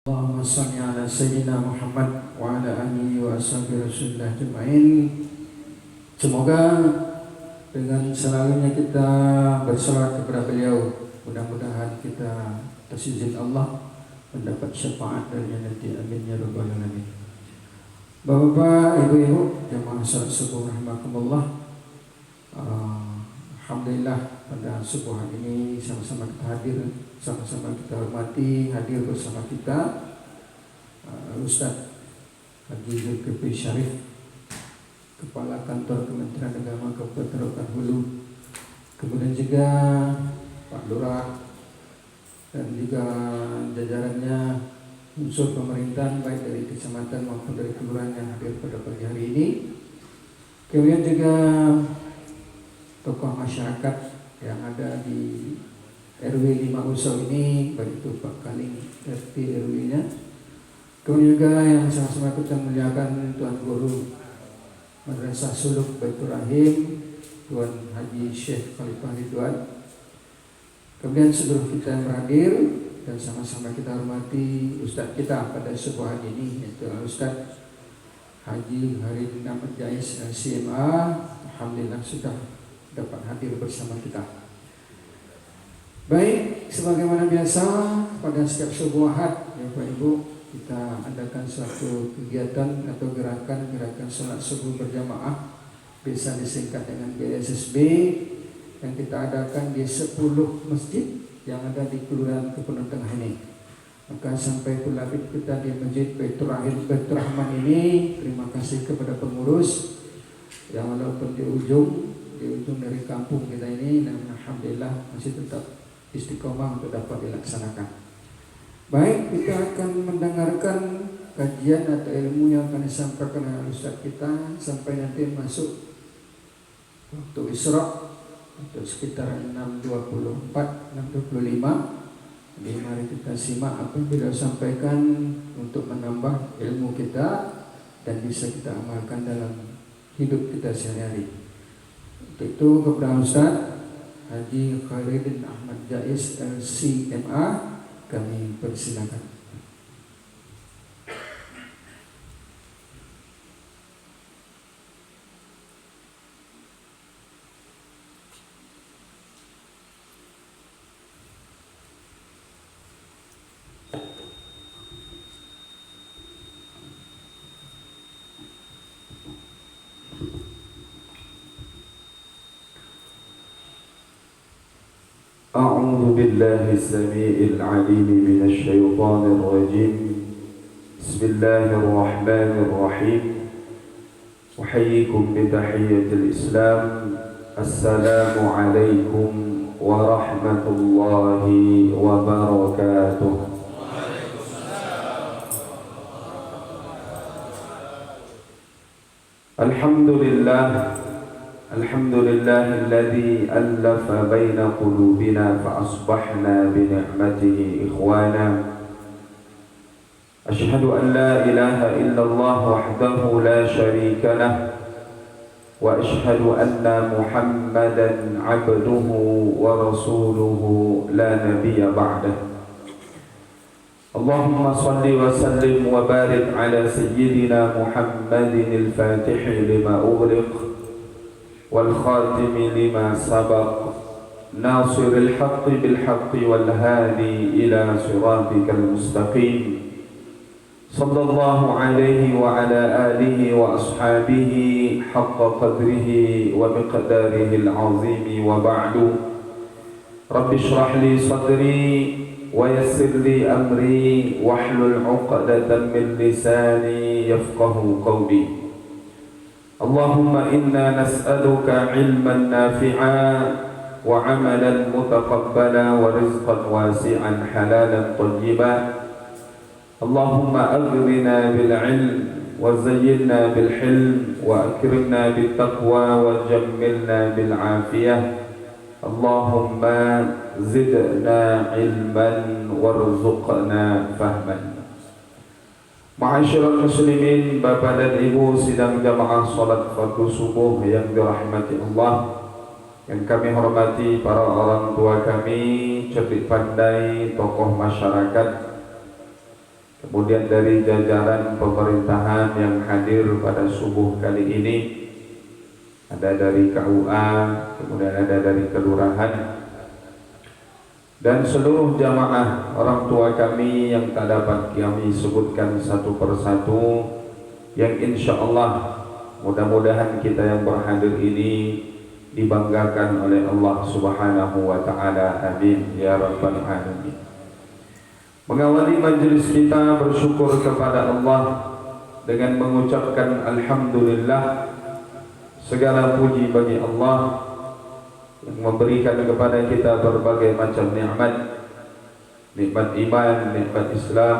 Allahumma salli ala Sayyidina Muhammad wa ala alihi wa ashabihi Rasulullah jemain. Semoga dengan selalunya kita bersalawat kepada beliau, mudah-mudahan kita tersizin Allah mendapat syafaat darinya nanti. Amin ya rabbal alamin. Bapak-bapak, ibu-ibu, jemaah salat subuh rahimakumullah. Alhamdulillah pada subuh hari ini sama-sama kita hadir, sama-sama kita hormati, hadir bersama kita Ustaz Haji Zulkifli Syarif, Kepala Kantor Kementerian Agama Kabupaten Rokan Hulu, kemudian juga Pak Lurah dan juga jajarannya unsur pemerintahan baik dari kecamatan maupun dari kelurahan yang hadir pada pagi hari ini. Kemudian juga tokoh masyarakat yang ada di RW 5 Usau ini, baik itu Pak Kaling RT RW-nya. Kemudian juga yang sama-sama kita muliakan Tuan Guru Madrasah Suluk Baitur Rahim, Tuan Haji Syekh Khalifah Ridwan. Kemudian seluruh kita yang berhadir dan sama-sama kita hormati Ustadz kita pada sebuah hari ini, yaitu Ustadz Haji Haridin Ahmad Jais CMA. Alhamdulillah sudah dapat hadir bersama kita. Baik, sebagaimana biasa pada setiap subuh Ahad, ya Bapak Ibu, kita adakan suatu kegiatan atau gerakan salat subuh berjamaah, bisa disingkat dengan BSSB, yang kita adakan di 10 masjid yang ada di Kelurahan Kepunan Tengah ini. Maka sampai pula kita di Masjid Baitur Rahman ini, terima kasih kepada pengurus yang walaupun di ujung dari kampung kita ini, dan alhamdulillah masih tetap istiqomah untuk dapat dilaksanakan. Baik, kita akan mendengarkan kajian atau ilmu yang akan disampaikan oleh Ustaz kita sampai nanti masuk waktu Isra atau sekitar 6.24, 6.25. Jadi mari kita simak apa yang beliau sampaikan untuk menambah ilmu kita dan bisa kita amalkan dalam hidup kita sehari-hari. Untuk itu kepada Ustaz Haji Haridin Ahmad Jais LCMA kami persilakan. أعوذ بالله السميع العليم من الشيطان الرجيم. بسم الله الرحمن الرحيم. أحييكم بتحية الإسلام. السلام عليكم ورحمة الله وبركاته. الحمد لله الذي ألف بين قلوبنا فأصبحنا بنعمته إخوانا. أشهد أن لا إله إلا الله وحده لا شريك له، وأشهد أن محمدا عبده ورسوله لا نبي بعده. اللهم صل وسلم وبارك على سيدنا محمد الفاتح لما أغلق والخاتم لما سبق، ناصر الحق بالحق والهادي إلى صراطك المستقيم. صلى الله عليه وعلى آله وأصحابه حق قدره ومقداره العظيم، وبعد. رب اشرح لي صدري ويسر لي أمري واحلل عقدة من لساني يفقه قولي. اللهم إنا نسألك علما نافعا وعملا متقبلا ورزقا واسعا حلالا طيبا. اللهم أغننا بالعلم وزينا بالحلم وأكرمنا بالتقوى وجملنا بالعافية. اللهم زدنا علما وارزقنا فهما. Ma'asyiral muslimin, Bapak dan Ibu sidang jamaah salat fardu subuh yang dirahmati Allah, yang kami hormati para orang tua kami, cerdik pandai, tokoh masyarakat, kemudian dari jajaran pemerintahan yang hadir pada subuh kali ini, ada dari KUA, kemudian ada dari kelurahan, dan seluruh jamaah orang tua kami yang tak dapat kami sebutkan satu persatu, yang insya Allah mudah-mudahan kita yang berhadir ini dibanggakan oleh Allah Subhanahu wa Ta'ala. Amin ya rabbal alamin. Mengawali majelis kita bersyukur kepada Allah dengan mengucapkan alhamdulillah, segala puji bagi Allah yang memberikan kepada kita berbagai macam nikmat, nikmat iman, nikmat Islam,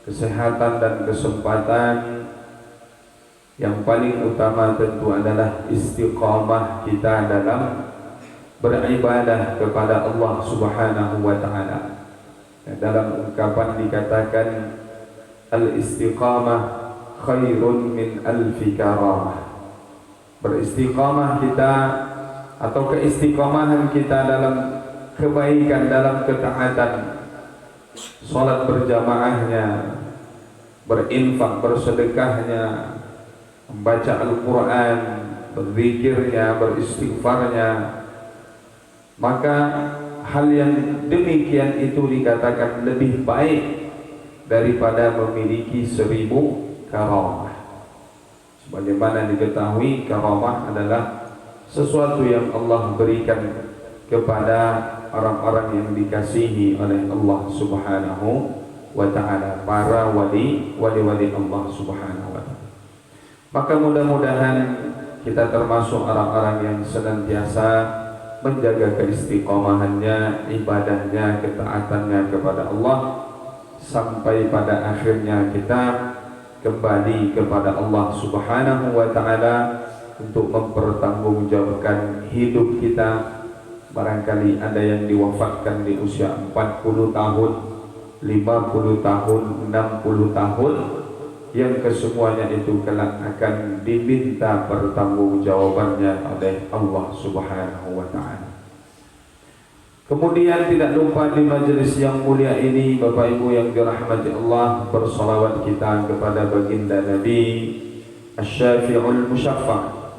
kesehatan dan kesempatan. Yang paling utama tentu adalah istiqamah kita dalam beribadah kepada Allah Subhanahu wa Ta'ala. Dalam ungkapan dikatakan al-istiqamah khairun min alfi karamah. Beristiqamah kita atau keistiqamahan kita dalam kebaikan, dalam ketaatan, salat berjamaahnya, berinfak, bersedekahnya, membaca Al-Quran, berzikirnya, beristighfarnya, maka hal yang demikian itu dikatakan lebih baik daripada memiliki 1000 karamah. Sebagaimana diketahui, karamah adalah sesuatu yang Allah berikan kepada orang-orang yang dikasihi oleh Allah Subhanahu wa Ta'ala, para wali-wali Allah Subhanahu wa Ta'ala. Maka mudah-mudahan kita termasuk orang-orang yang senantiasa menjaga keistiqomahannya, ibadahnya, ketaatannya kepada Allah, sampai pada akhirnya kita kembali kepada Allah Subhanahu wa Ta'ala untuk mempertanggungjawabkan hidup kita. Barangkali ada yang diwafatkan di usia 40 tahun, 50 tahun, 60 tahun, yang kesemuanya itu kelak akan diminta pertanggungjawabannya oleh Allah Subhanahu wa Ta'ala. Kemudian tidak lupa di majelis yang mulia ini, Bapak Ibu yang dirahmati Allah, bersalawat kita kepada baginda Nabi Asy-Syafi'ul Musyaffa',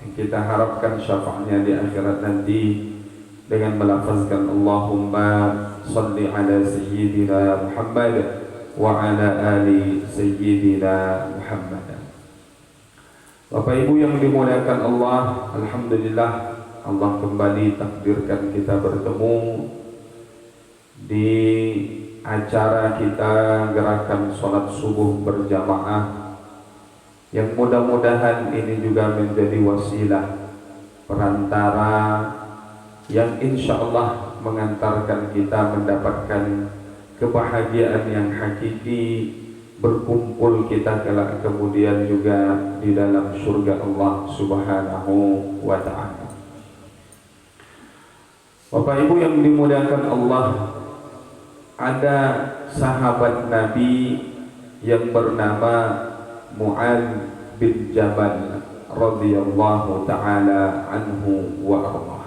yang kita harapkan syafaatnya di akhirat nanti dengan melafazkan Allahumma salli ala sayyidina Muhammad wa ala ali sayyidina Muhammad. Bapak Ibu yang dimuliakan Allah, alhamdulillah Allah kembali takdirkan kita bertemu di acara kita gerakan sholat subuh berjamaah, yang mudah-mudahan ini juga menjadi wasilah perantara yang insya Allah mengantarkan kita mendapatkan kebahagiaan yang hakiki, berkumpul kita kelak kemudian juga di dalam surga Allah Subhanahu wa Ta'ala. Bapak Ibu yang dimuliakan Allah, ada sahabat Nabi yang bernama Mu'adz bin Jabal radhiyallahu ta'ala anhu wa ardah.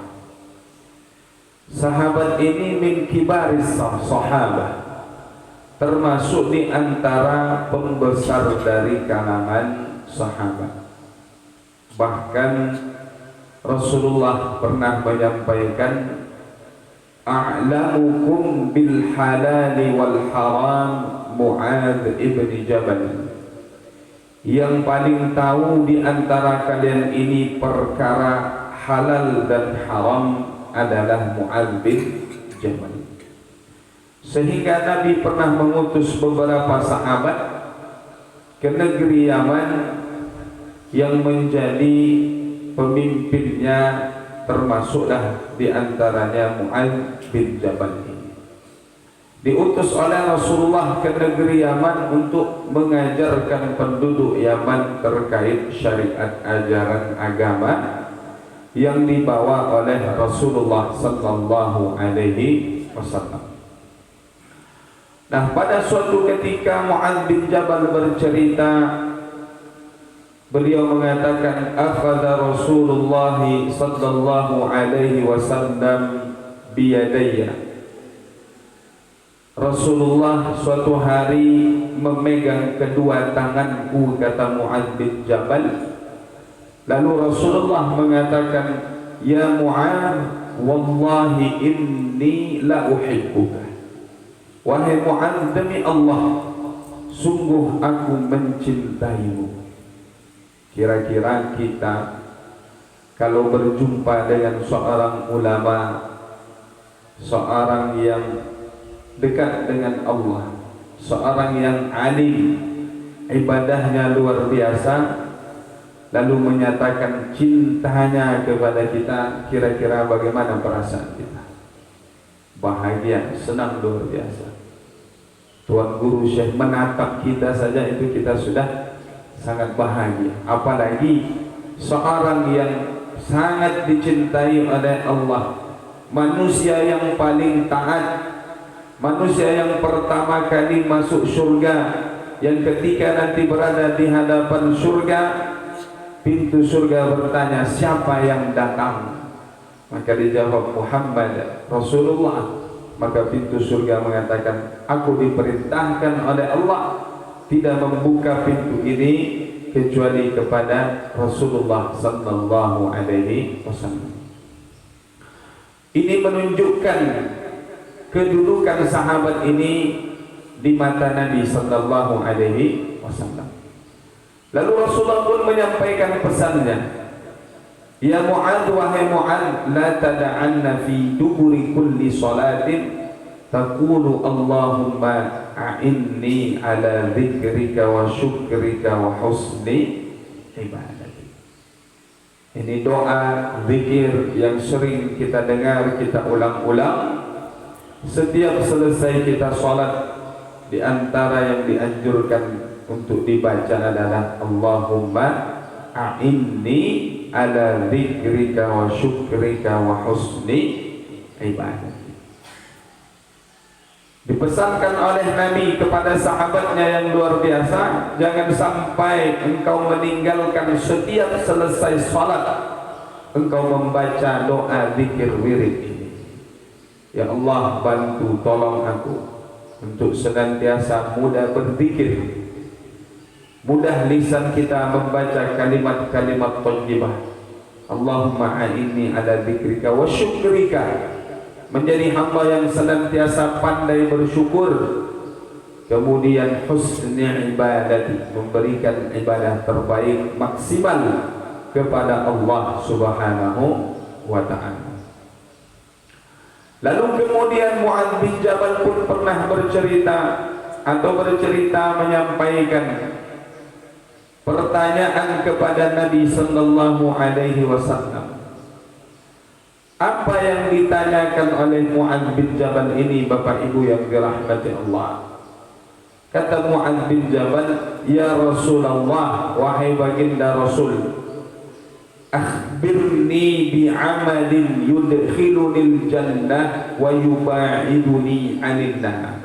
Sahabat ini min kibaris sahabah, termasuk di antara pembesar dari kalangan sahabat. Bahkan Rasulullah pernah menyampaikan, a'lamukum bil halali wal haram Mu'adz ibn Jabal. Yang paling tahu di antara kalian ini perkara halal dan haram adalah Mu'adz bin Jabal. Sehingga Nabi pernah mengutus beberapa sahabat ke negeri Yaman yang menjadi pemimpinnya, termasuklah di antaranya Mu'adz bin Jabal ini. Diutus oleh Rasulullah ke negeri Yaman untuk mengajarkan penduduk Yaman terkait syariat ajaran agama yang dibawa oleh Rasulullah sallallahu alaihi wasallam. Nah, pada suatu ketika Mu'adz bin Jabal bercerita, beliau mengatakan, akhadha Rasulullah sallallahu alaihi wasallam biyadayya Rasulullah suatu hari memegang kedua tanganku, kata Mu'adz bin Jabal. Lalu Rasulullah mengatakan, ya Mu'adz, wallahi inni la uhibbuka. Wahai Mu'adz, demi Allah, sungguh aku mencintaimu. Kira-kira kita kalau berjumpa dengan seorang ulama, seorang yang dekat dengan Allah, seorang yang alim, ibadahnya luar biasa, lalu menyatakan cintanya kepada kita, kira-kira bagaimana perasaan kita? Bahagia, senang luar biasa. Tuan Guru Syekh menatap kita saja itu kita sudah sangat bahagia. Apalagi seorang yang sangat dicintai oleh Allah, manusia yang paling taat, manusia yang pertama kali masuk surga, yang ketika nanti berada di hadapan surga, pintu surga bertanya, siapa yang datang? Maka dijawab Muhammad, Rasulullah. Maka pintu surga mengatakan, aku diperintahkan oleh Allah tidak membuka pintu ini kecuali kepada Rasulullah sallallahu alaihi wasallam. Ini menunjukkan kedudukan sahabat ini di mata Nabi sallallahu alaihi wasallam. Lalu Rasulullah pun menyampaikan pesannya, ya Mu'adz, wahai Mu'adz, la tada'anna fi duburi kulli salatin taqulu Allahumma a'inni ala dzikrika wa syukrika wa husni ibadati. Ini doa zikir yang sering kita dengar, kita ulang-ulang setiap selesai kita salat. Di antara yang dianjurkan untuk dibaca adalah Allahumma a'inni ala dzikrika wa syukrika wa husni ibadati. Dipesankan oleh Nabi kepada sahabatnya yang luar biasa, jangan sampai engkau meninggalkan setiap selesai salat engkau membaca doa zikir wirid ini. Ya Allah, bantu tolong aku untuk senantiasa mudah berzikir, mudah lisan kita membaca kalimat-kalimat thayyibah. Allahumma a'inni ala dzikrika wa syukrika, menjadi hamba yang senantiasa pandai bersyukur, kemudian husni ibadati, memberikan ibadah terbaik maksimal kepada Allah Subhanahu wa ta'ala. Lalu kemudian Mu'adz bin Jabal pun pernah bercerita menyampaikan pertanyaan kepada Nabi sallallahu alaihi wasallam. Apa yang ditanyakan oleh Mu'adz bin Jabal ini, Bapak Ibu yang dirahmati Allah? Kata Mu'adz bin Jabal, ya Rasulullah, wahai baginda Rasul, akhbirni bi'amalin yudkhilunil jannah wa yuba'iduni 'anil nar.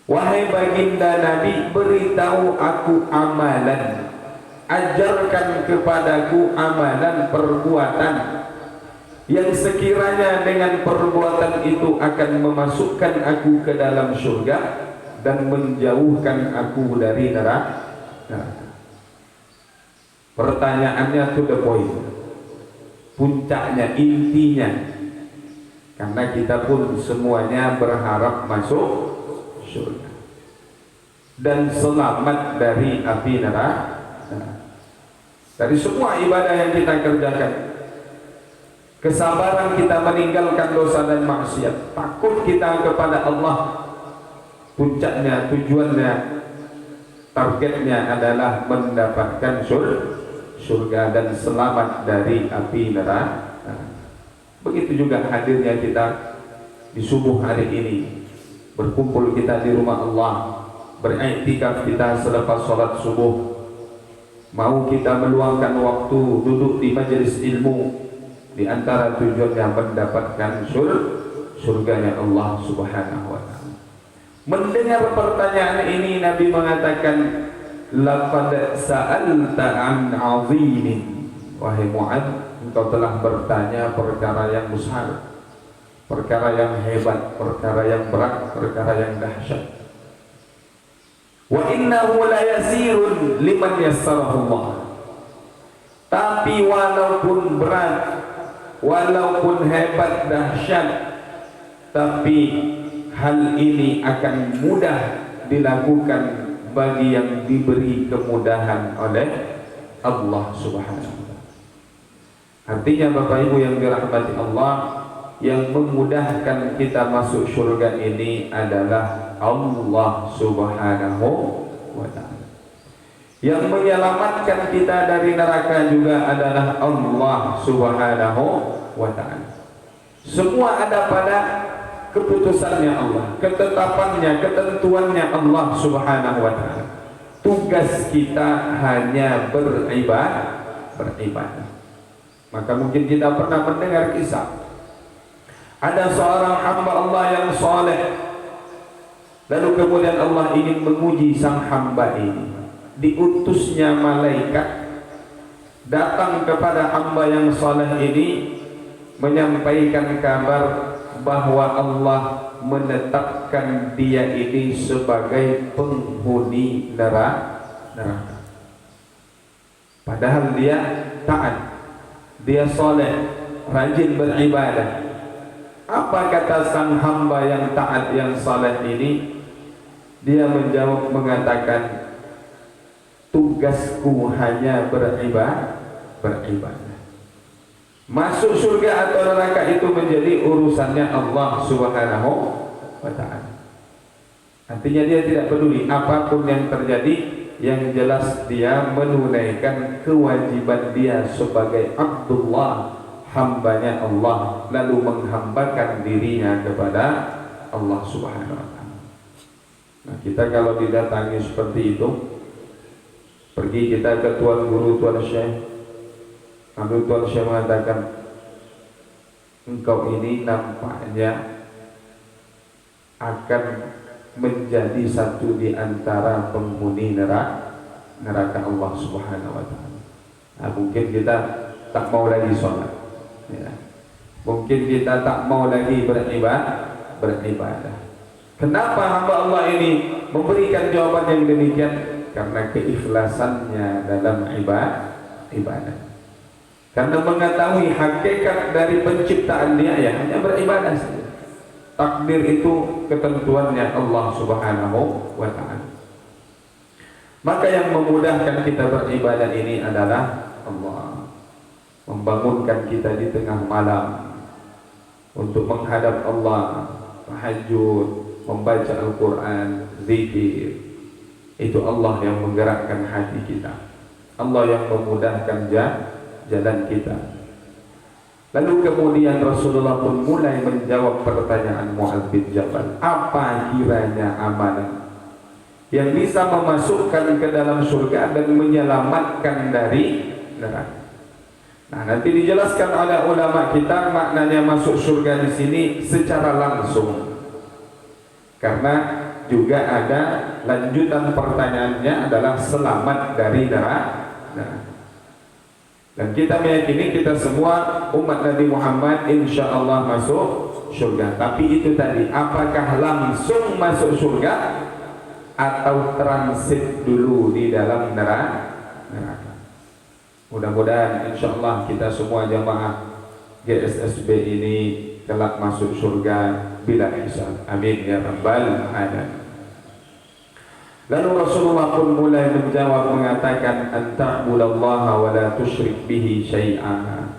Wahai baginda Nabi, beritahu aku amalan, ajarkan kepadaku amalan perbuatan yang sekiranya dengan perbuatan itu akan memasukkan aku ke dalam surga dan menjauhkan aku dari neraka. Pertanyaannya to the point, puncaknya, intinya, karena kita pun semuanya berharap masuk surga dan selamat dari api neraka. Dari semua ibadah yang kita kerjakan, kesabaran kita meninggalkan dosa dan maksiat, takut kita kepada Allah, puncaknya, tujuannya, targetnya adalah mendapatkan surga dan selamat dari api neraka. Begitu juga hadirnya kita di subuh hari ini, berkumpul kita di rumah Allah, beriktikaf kita selepas sholat subuh, mau kita meluangkan waktu duduk di majelis ilmu. Di antara tujuannya mendapatkan surganya Allah Subhanahu wa ta'ala. Mendengar pertanyaan ini, Nabi mengatakan, laqad sa'alta an 'azimin. Wahai Mu'adz, engkau telah bertanya perkara yang besar, perkara yang hebat, perkara yang berat, perkara yang dahsyat. Wa innahu la yasirun liman yassarahu Allah. Tapi walaupun berat, walaupun hebat, dahsyat, tapi hal ini akan mudah dilakukan bagi yang diberi kemudahan oleh Allah Subhanahu wa taala. Artinya Bapak Ibu yang dirahmati Allah, yang memudahkan kita masuk surga ini adalah Allah Subhanahu wa taala. Yang menyelamatkan kita dari neraka juga adalah Allah Subhanahu wa taala. Semua ada pada keputusannya Allah, ketetapannya, ketentuannya Allah Subhanahu wa taala. Tugas kita hanya beribadah. Maka mungkin kita pernah mendengar kisah ada seorang hamba Allah yang soleh, lalu kemudian Allah ingin menguji sang hamba ini. Diutusnya malaikat datang kepada hamba yang soleh ini, menyampaikan kabar bahwa Allah menetapkan dia ini sebagai penghuni neraka. Padahal dia taat, dia soleh, rajin beribadah. Apa kata sang hamba yang taat, yang saleh ini? Dia menjawab mengatakan, tugasku hanya beribadah. Masuk surga atau neraka itu menjadi urusannya Allah Subhanahu wa taala. Artinya dia tidak peduli apapun yang terjadi, yang jelas dia menunaikan kewajiban dia sebagai Abdullah, hambanya Allah, lalu menghambakan dirinya kepada Allah Subhanahu wa taala. Nah, kita kalau didatangi seperti itu, pergi kita ke tuan guru, tuan syekh, lalu tuan syekh mengatakan, engkau ini nampaknya akan menjadi satu di antara penghuni neraka Allah Subhanahu wa taala. Nah, mungkin kita tak mau lagi sholat, ya. Mungkin kita tak mau lagi beribadah. Kenapa hamba Allah ini memberikan jawaban yang demikian? Karena keikhlasannya dalam ibadah. Karena mengetahui hakikat dari penciptaan dia, ya hanya beribadah saja. Takdir itu ketentuannya Allah Subhanahu wa taala. Maka yang memudahkan kita beribadah ini adalah Allah. Membangunkan kita di tengah malam untuk menghadap Allah, tahajud, membaca Al-Quran, zikir. Itu Allah yang menggerakkan hati kita, Allah yang memudahkan jalan kita. Lalu kemudian Rasulullah pun mulai menjawab pertanyaan Mu'adz bin Jabal, apa kiranya amalan yang bisa memasukkan ke dalam surga dan menyelamatkan dari neraka. Nah, nanti dijelaskan oleh ulama kita maknanya masuk surga di sini secara langsung. Karena juga ada lanjutan pertanyaannya adalah selamat dari neraka. Dan kita meyakini kita semua umat Nabi Muhammad insya Allah masuk surga. Tapi itu tadi, apakah langsung masuk surga atau transit dulu di dalam neraka? Mudah-mudahan insya Allah kita semua jamaah GSSB ini kelak masuk surga bila hisab. Amin ya rabbal alamin. Lalu Rasulullah pun mulai menjawab mengatakan, anta'budallaha wa la tusyrik bihi syai'an.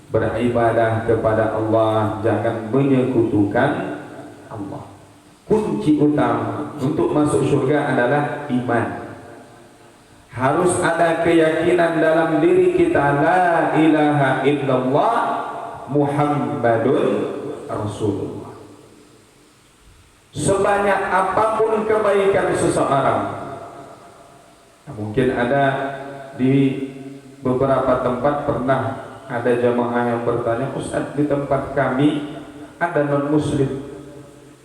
Beribadah kepada Allah, jangan menyekutukan Allah. Kunci utama untuk masuk surga adalah iman. Harus ada keyakinan dalam diri kita, la ilaha illallah Muhammadun Rasulullah. Sebanyak apapun kebaikan seseorang, mungkin ada di beberapa tempat pernah ada jamaah yang bertanya, Ustaz, di tempat kami ada non muslim,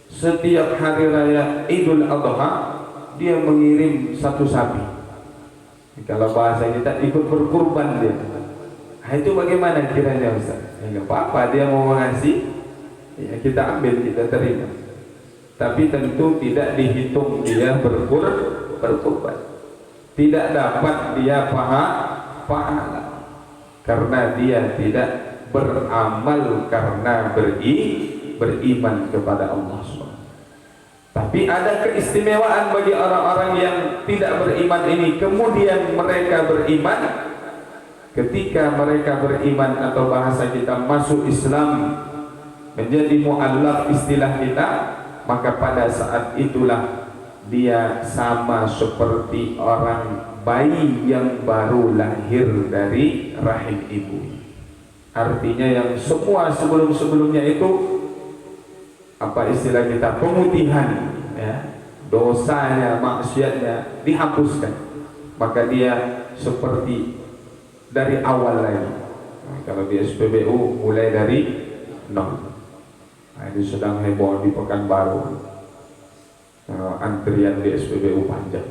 setiap hari raya Idul Adha dia mengirim satu sapi. Kalau bahasa kita ikut berkurban dia. Nah, itu bagaimana kiranya Ustaz? Ya, enggak apa-apa, dia mau ngasih Ya, kita ambil, kita terima. Tapi tentu tidak dihitung dia berkorban. Tidak dapat dia pahala karena dia tidak beramal karena beriman kepada Allah SWT. Tapi ada keistimewaan bagi orang-orang yang tidak beriman ini, kemudian mereka beriman. Ketika mereka beriman, atau bahasa kita masuk Islam, menjadi mu'allaf istilah kita, maka pada saat itulah dia sama seperti orang bayi yang baru lahir dari rahim ibu. Artinya yang semua sebelum-sebelumnya itu, apa istilah kita, pemutihan, ya, dosanya, maksiatnya dihapuskan, maka dia seperti dari awal lagi. Nah, kalau di SPBU mulai dari nol. Nah, ini sedang heboh di Pekanbaru, antrian di SPBU panjang.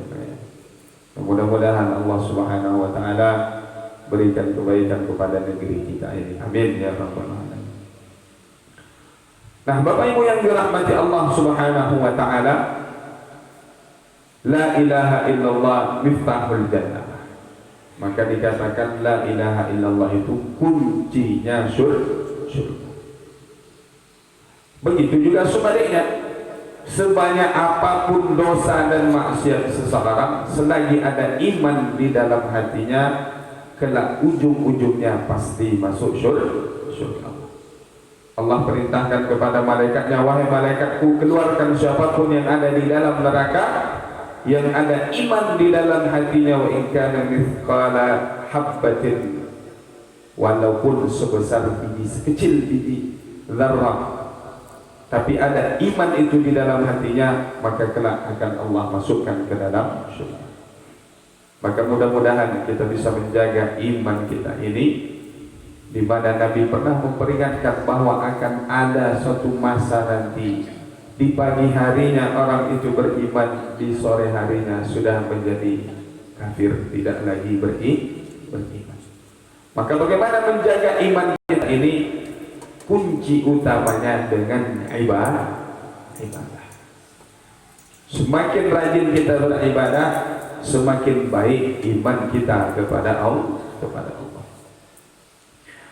Mudah-mudahan Allah Subhanahu wa taala berikan kebaikan kepada negeri kita ini. Amin ya rabbal alamin. Nah, Bapak Ibu yang dirahmati Allah Subhanahu wa taala, la ilaha illallah miftahul jannah. Maka dikatakan la ilaha illallah itu kuncinya surga. Begitu juga sebaliknya, sebanyak apapun dosa dan maksiat seseorang, selagi ada iman di dalam hatinya, kelak ujung-ujungnya pasti masuk surga. Allah perintahkan kepada malaikatnya, wahai malaikatku, keluarkan siapapun yang ada di dalam neraka yang ada iman di dalam hatinya, wa in kana mithqala habbatin, walaupun sebesar biji, sekecil biji zarrah, tapi ada iman itu di dalam hatinya, maka kelak akan Allah masukkan ke dalam surga. Maka mudah-mudahan kita bisa menjaga iman kita ini, di mana Nabi pernah memperingatkan bahwa akan ada suatu masa nanti, di pagi harinya orang itu beriman, di sore harinya sudah menjadi kafir, tidak lagi beriman. Maka bagaimana menjaga iman kita ini? Kunci utamanya dengan ibadah. Semakin rajin kita beribadah, semakin baik iman kita kepada Allah.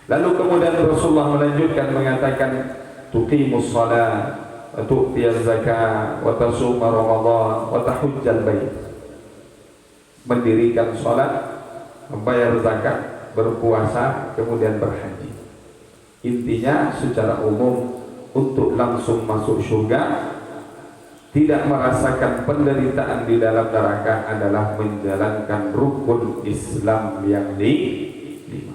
Lalu kemudian Rasulullah melanjutkan mengatakan, tuqimus shalah wa tu'tiyaz zakah wa tasuma ramadan wa tahujjal bait. Mendirikan salat, membayar zakat, berpuasa, kemudian berhaji. Intinya secara umum, untuk langsung masuk surga, tidak merasakan penderitaan di dalam neraka, adalah menjalankan rukun Islam yang lima,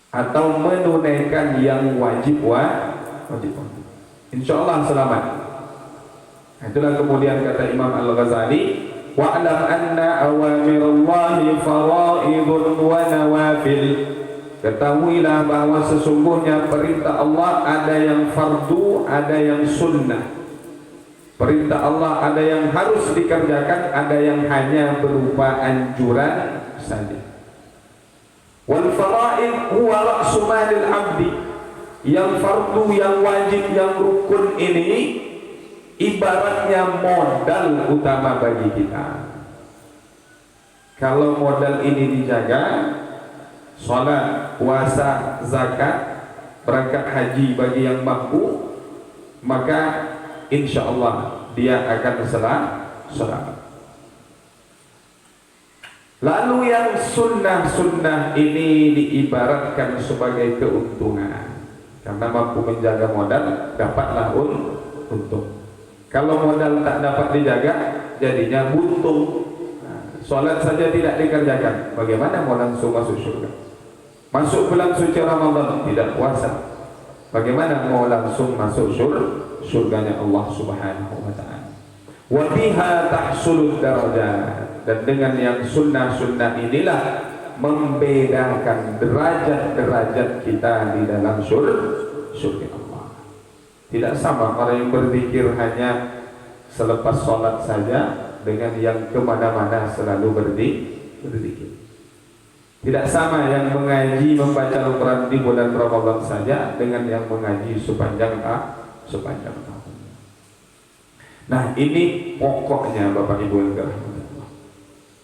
atau menunaikan yang wajib. Insya Allah selamat. Itulah kemudian kata Imam Al-Ghazali, wa'lam anna awamirallahi faraidun wa nawafil. Ketahuilah bahwa sesungguhnya perintah Allah ada yang fardu, ada yang sunnah. Perintah Allah ada yang harus dikerjakan, ada yang hanya berupa anjuran saja. Wal faraid huwa ra'su malil 'abdi. Yang fardu, yang wajib, yang rukun ini ibaratnya modal utama bagi kita. Kalau modal ini dijaga, salat, puasa, zakat, berangkat haji bagi yang mampu, maka insya Allah dia akan selamat. Lalu yang sunnah-sunnah ini diibaratkan sebagai keuntungan, karena mampu menjaga modal, dapatlah untung. Kalau modal tak dapat dijaga, jadinya buntung. Salat saja tidak dikerjakan, bagaimana mau langsung masuk surga? Masuk bulan suci Ramadan tidak puasa, bagaimana mau langsung masuk surganya Allah Subhanahu wa taala? Wa biha tahsulud darajat. Dan dengan yang sunnah-sunnah inilah membedakan derajat-derajat kita di dalam surga Allah. Tidak sama orang yang berzikir hanya selepas sholat saja dengan yang kemana-mana selalu berzikir. Tidak sama yang mengaji membaca Al-Quran di bulan Ramadan saja dengan yang mengaji sepanjang tahun. Nah, ini pokoknya Bapak Ibu yang dirahmati Allah.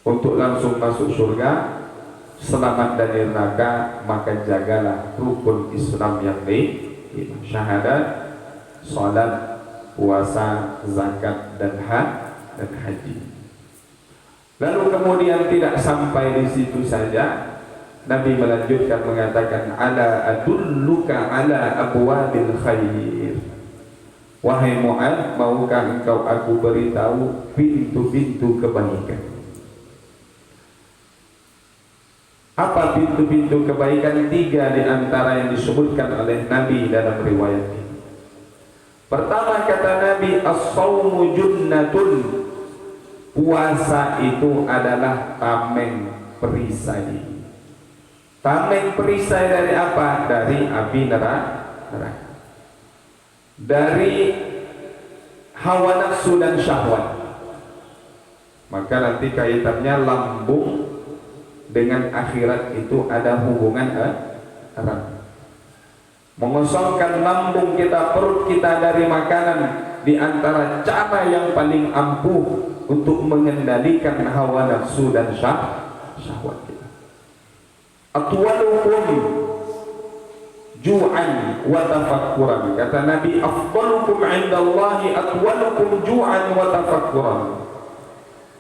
Untuk langsung masuk surga, selamat dari neraka, maka jagalah rukun Islam yang lima: syahadat, salat, puasa, zakat, dan haji. Lalu kemudian tidak sampai di situ saja, Nabi melanjutkan mengatakan, ala adulluka ala abwabil khair. Wahai Mu'adz, maukah engkau aku beritahu pintu-pintu kebaikan? Apa pintu-pintu kebaikan? 3 di antara yang disebutkan oleh Nabi dalam riwayat ini. Pertama kata Nabi, as-shaumu junnatun. Puasa itu adalah tameng perisai. Tameng perisai dari apa? Dari api neraka. Dari hawa nafsu dan syahwat. Maka nanti kaitannya lambung dengan akhirat itu ada hubungan erat. Mengosongkan lambung kita, perut kita dari makanan, di antara cara yang paling ampuh untuk mengendalikan hawa nafsu dan syahwat kita. Atwalukum ju'an wa tafakkuran. Kata Nabi, afdalukum indallahi atwalukum ju'an wa tafakkuran.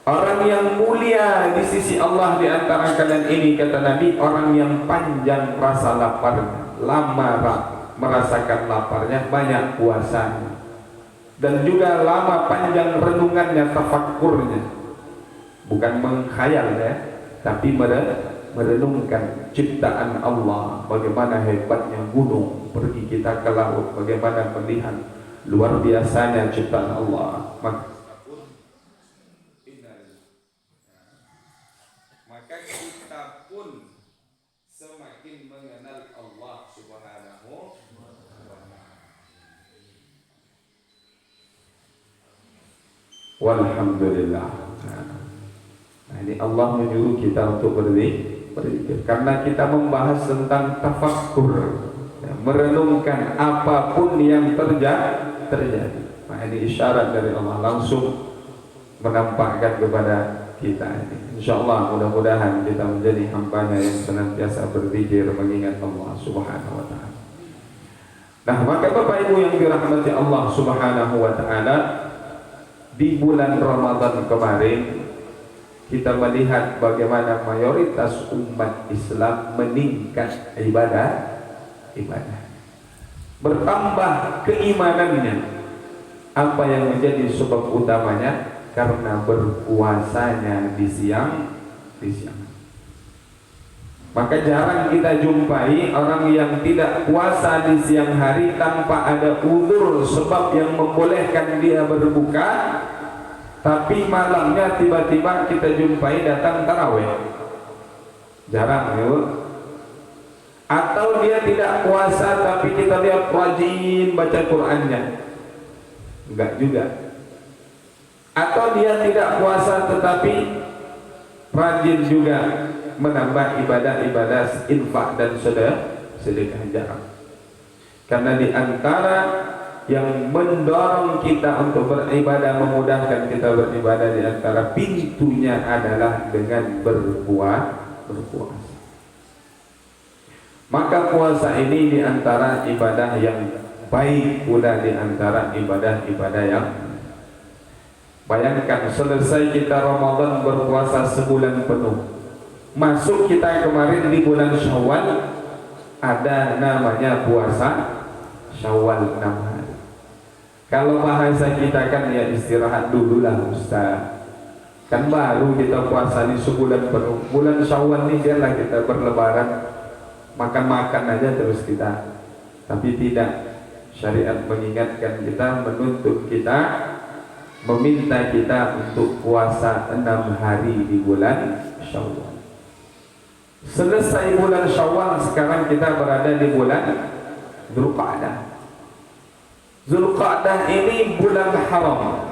Orang yang mulia di sisi Allah di antara kalian ini, kata Nabi, orang yang panjang rasa laparnya, lama merasakan laparnya, banyak puasanya, dan juga lama panjang renungannya, tafakkurnya. Bukan mengkhayal ya, tapi merenungkan ciptaan Allah, bagaimana hebatnya gunung, pergi kita ke laut, bagaimana melihat luar biasanya ciptaan Allah. Maka kita pun semakin mengenal Allah Subhanahu wa ta'ala. Walhamdulillah. Nah, ini Allah menyuruh kita untuk berzikir karena kita membahas tentang tafakkur, ya, merenungkan apapun yang terjadi. Nah, ini isyarat dari Allah langsung menampakkan kepada kita ini. InsyaAllah mudah-mudahan kita menjadi hambanya yang senantiasa berzikir mengingat Allah Subhanahu wa ta'ala. Nah, maka Bapak Ibu yang dirahmati Allah Subhanahu wa ta'ala, di bulan Ramadan kemarin kita melihat bagaimana mayoritas umat Islam meningkat ibadah, bertambah keimanannya. Apa yang menjadi sebab utamanya? Karena berpuasanya di siang. Maka jarang kita jumpai orang yang tidak puasa di siang hari tanpa ada uzur, sebab yang membolehkan dia berbuka, tapi malamnya tiba-tiba kita jumpai datang tarawih. Jarang ya. Atau dia tidak puasa tapi kita lihat rajin baca Qur'annya. Enggak juga. Atau dia tidak puasa tetapi rajin juga menambah ibadah-ibadah infak dan sedekah jarang. Karena di antara yang mendorong kita untuk beribadah, memudahkan kita beribadah, di antara pintunya adalah dengan berpuasa. Maka puasa ini di antara ibadah yang baik, pula di antara ibadah-ibadah yang, bayangkan selesai kita Ramadan berpuasa sebulan penuh, masuk kita kemarin di bulan Syawal, ada namanya puasa Syawal 6 hari. Kalau bahasa kita kan ya istirahat dulu lah Ustaz, kan baru kita puasa di sebulan penuh. Bulan Syawal ini biarlah kita berlebaran, makan-makan aja terus kita. Tapi tidak, syariat mengingatkan kita, menuntut kita, meminta kita untuk puasa 6 hari di bulan Syawal. Selesai bulan Syawal, sekarang kita berada di bulan Dzulqa'dah. Dzulqa'dah ini bulan haram.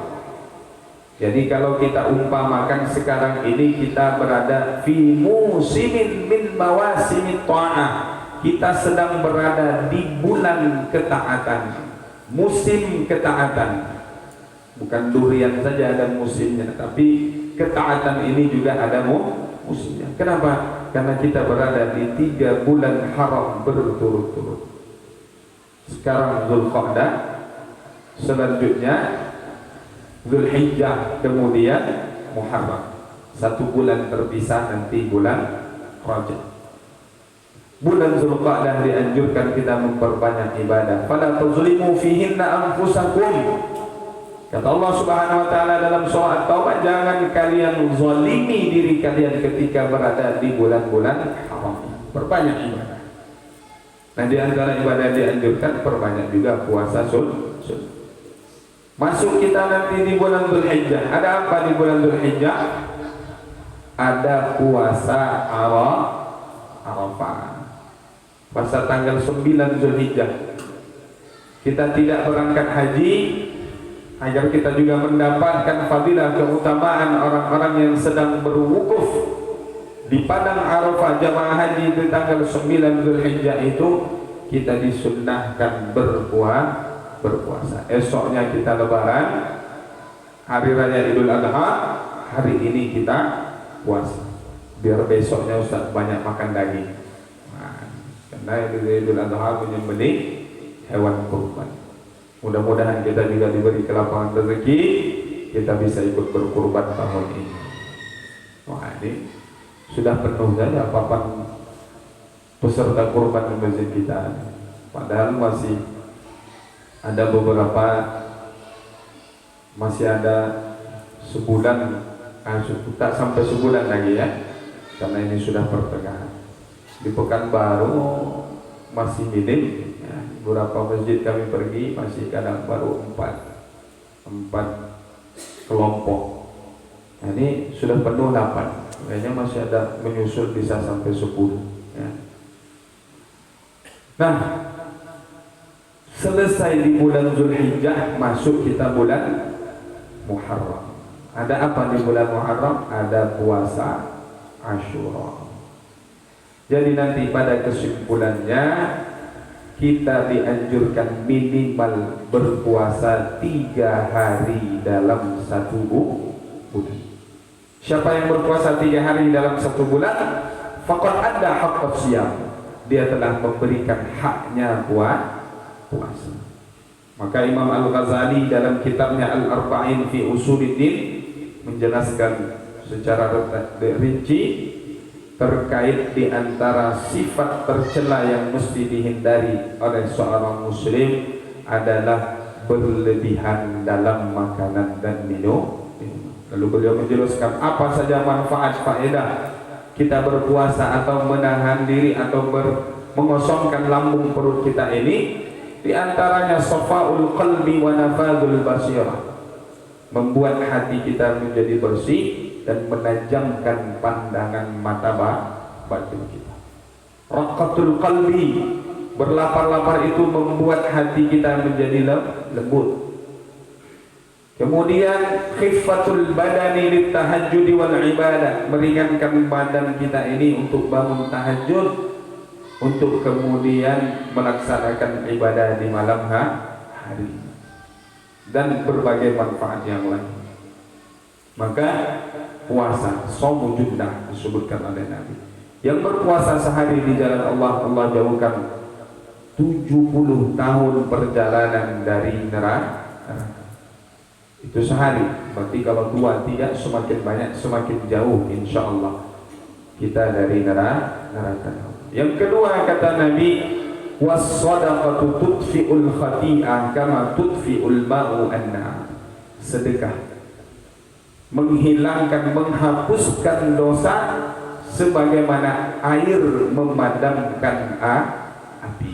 Jadi kalau kita umpamakan sekarang ini kita berada fi musimin min mawasimit ta'ah, kita sedang berada di bulan ketaatan, musim ketaatan. Bukan durian saja ada musimnya, tapi ketaatan ini juga ada musimnya. Kenapa? Karena kita berada di 3 bulan haram berturut-turut. Sekarang Zulqa'dah, selanjutnya Zulhijjah, kemudian Muharram. 1 bulan terpisah, nanti bulan Rajab. Bulan Zulqa'dah dianjurkan kita memperbanyak ibadah. Fala tuzlimu fihinna anfusakum. Kata Allah Subhanahu wa taala dalam surah At-Taubah, jangan kalian zalimi diri kalian ketika berada di bulan-bulan haram. Perbanyak ibadah. Nah, di antara ibadah yang dianjurkan perbanyak juga puasa sunnah. Masuk kita nanti di bulan Dzulhijjah. Ada apa di bulan Dzulhijjah? Ada puasa Arafah. Puasa tanggal 9 Dzulhijjah. Kita tidak berangkat haji agar kita juga mendapatkan fadilah keutamaan orang-orang yang sedang berwukuf di padang Arafah. Jamaah haji di tanggal 9 Dzulhijjah itu kita disunnahkan berpuasa. Esoknya kita lebaran, hari raya Idul Adha, hari ini kita puasa. Biar besoknya Ustaz banyak makan daging. Nah, karena Idul Adha menyembelih hewan kurban. Mudah-mudahan kita juga diberi kelapangan rezeki, kita bisa ikut berkurban tahun ini. Wah, ini sudah penuh saja papan peserta kurban di masjid kita. Padahal masih ada beberapa, masih ada sebulan, tak sampai sebulan lagi ya, karena ini sudah pertengahan. Di Pekanbaru masih minim ya. Beberapa masjid kami pergi masih kadang baru 4 kelompok. Nah, ini sudah penuh 8, kayaknya masih ada menyusul bisa sampai 10 ya. Nah, selesai di bulan Zulhijjah, masuk kita bulan Muharram. Ada apa di bulan Muharram? Ada puasa Asyura. Jadi nanti pada kesimpulannya kita dianjurkan minimal berpuasa 3 hari dalam 1 bulan. Siapa yang berpuasa 3 hari dalam 1 bulan, faqad adda haqqas siyam. Dia telah memberikan haknya puasa. Maka Imam Al-Ghazali dalam kitabnya Al-Arba'in fi Usuluddin menjelaskan secara rinci terkait di antara sifat tercela yang mesti dihindari oleh seorang muslim adalah berlebihan dalam makanan dan minum. Lalu beliau menjelaskan apa saja manfaat faedah kita berpuasa atau menahan diri atau mengosongkan lambung perut kita ini. Di antaranya safaul qalbi wa nafadul basirah, membuat hati kita menjadi bersih dan menajamkan pandangan mata batin kita. Raqatul qalbi, berlapar-lapar itu membuat hati kita menjadi lembut. Kemudian khiffatul badani litahajjudi wal ibadah, meringankan badan kita ini untuk bangun tahajud, untuk kemudian melaksanakan ibadah di malam hari, dan berbagai manfaat yang lain. Maka puasa shaum junnah disebutkan oleh Nabi. Yang berpuasa sehari di jalan Allah, Allah jauhkan 70 tahun perjalanan dari neraka. Itu sehari. Berarti kalau 2, 3 semakin banyak semakin jauh insyaallah kita dari neraka. Yang kedua kata Nabi, was-shadaqatu tudfi'ul khati'ah kama tudfi'ul ma'u an-nar. Sedekah menghilangkan, menghapuskan dosa sebagaimana air memadamkan api.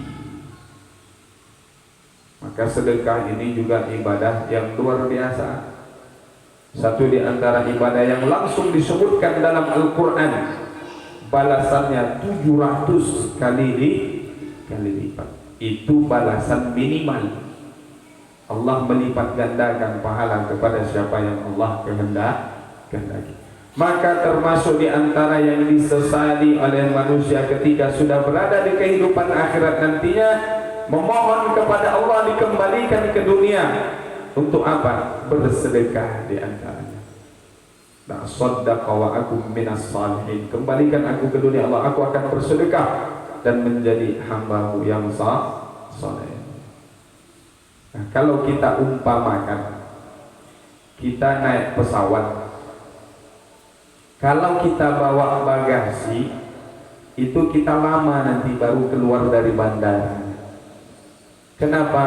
Maka sedekah ini juga ibadah yang luar biasa. Satu di antara ibadah yang langsung disebutkan dalam Al-Quran, balasannya 700 kali lipat. Itu balasan minimal. Allah melipat gandakan pahala kepada siapa yang Allah kehendaki. Maka termasuk di antara yang disesali oleh manusia ketika sudah berada di kehidupan akhirat nantinya, memohon kepada Allah dikembalikan ke dunia. Untuk apa? Bersedekah di antaranya. La saddaqa wa akum minas salihin. Kembalikan aku ke dunia Allah, aku akan bersedekah dan menjadi hamba-Mu yang saleh. Nah, kalau kita umpamakan kita naik pesawat, kalau kita bawa bagasi itu kita lama nanti baru keluar dari bandara. Kenapa?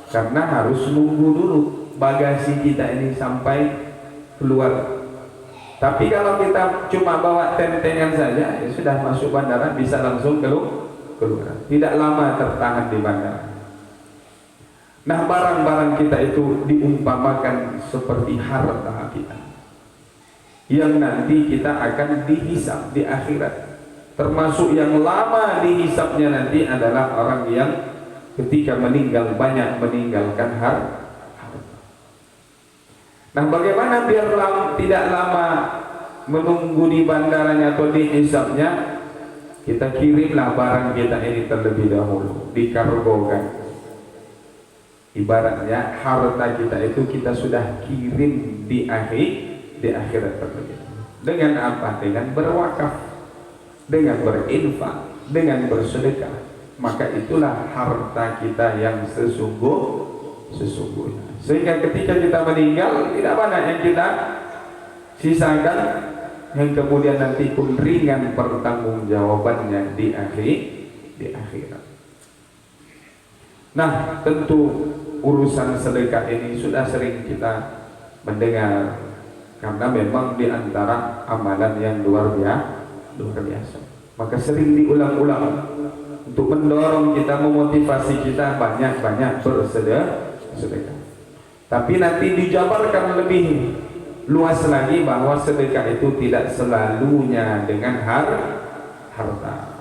Karena harus nunggu dulu bagasi kita ini sampai keluar. Tapi kalau kita cuma bawa tentengan saja, ya sudah masuk bandara bisa langsung keluar. Tidak lama tertahan di bandara. Nah, barang-barang kita itu diumpamakan seperti harta kita yang nanti kita akan dihisab di akhirat. Termasuk yang lama dihisabnya nanti adalah orang yang ketika meninggal banyak meninggalkan harta. Nah, bagaimana biar tidak lama menunggu di bandaranya atau dihisabnya? Kita kirimlah barang kita ini terlebih dahulu, dikargokan. Ibaratnya harta kita itu kita sudah kirim di akhirat terlebih dahulu. Dengan apa? Dengan berwakaf, dengan berinfak, dengan bersedekah. Maka itulah harta kita yang sesungguhnya. Sehingga ketika kita meninggal tidak banyak yang kita sisakan, yang kemudian nanti pun ringan pertanggungjawabannya di akhirat. Nah, tentu urusan sedekah ini sudah sering kita mendengar, karena memang di antara amalan yang luar biasa. Maka sering diulang-ulang untuk mendorong kita, memotivasi kita banyak-banyak bersedekah. Tapi nanti dijabarkan lebih luas lagi bahwa sedekah itu tidak selalunya dengan harta.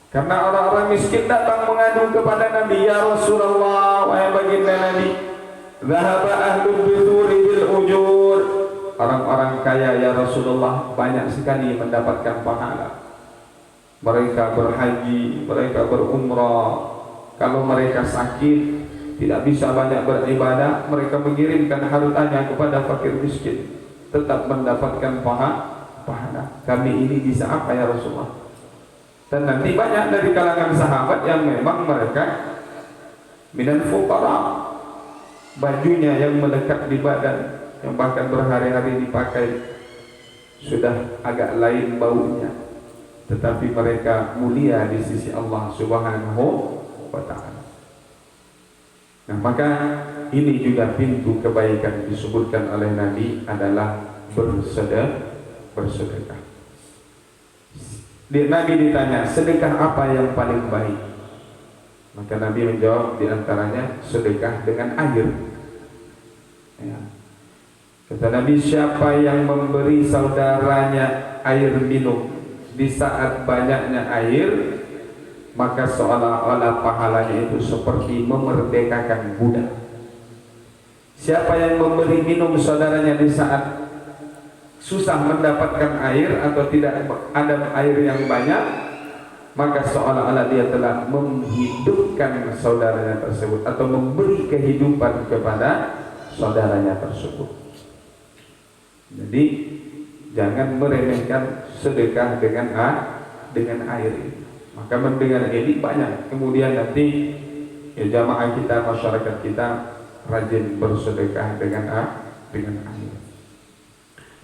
Karena orang-orang miskin datang mengadu kepada Nabi, ya Rasulullah, wahai baginda Nabi, dhahaba ahlul biduri bil ujur. Orang-orang kaya ya Rasulullah banyak sekali mendapatkan pahala. Mereka berhaji, mereka berumrah. Kalau mereka sakit, tidak bisa banyak beribadah, mereka mengirimkan hartanya kepada fakir miskin, tetap mendapatkan pahala. Kami ini bisa apa ya Rasulullah? Dan nanti banyak dari kalangan sahabat yang memang mereka minal fuqara, bajunya yang melekat di badan, yang bahkan berhari-hari dipakai sudah agak lain baunya, tetapi mereka mulia di sisi Allah Subhanahu wa ta'ala. Nah, maka ini juga pintu kebaikan disebutkan oleh Nabi adalah bersedekah. Nabi ditanya, sedekah apa yang paling baik? Maka Nabi menjawab, diantaranya sedekah dengan air. Ya. Kata Nabi, siapa yang memberi saudaranya air minum di saat banyaknya air, maka seolah-olah pahalanya itu seperti memerdekakan budak. Siapa yang memberi minum saudaranya di saat susah mendapatkan air atau tidak ada air yang banyak, maka seolah-olah dia telah menghidupkan saudaranya tersebut atau memberi kehidupan kepada saudaranya tersebut. Jadi jangan meremehkan sedekah dengan air. Maka mendengar ini banyak, kemudian nanti ya, jamaah kita, masyarakat kita rajin bersedekah dengan air.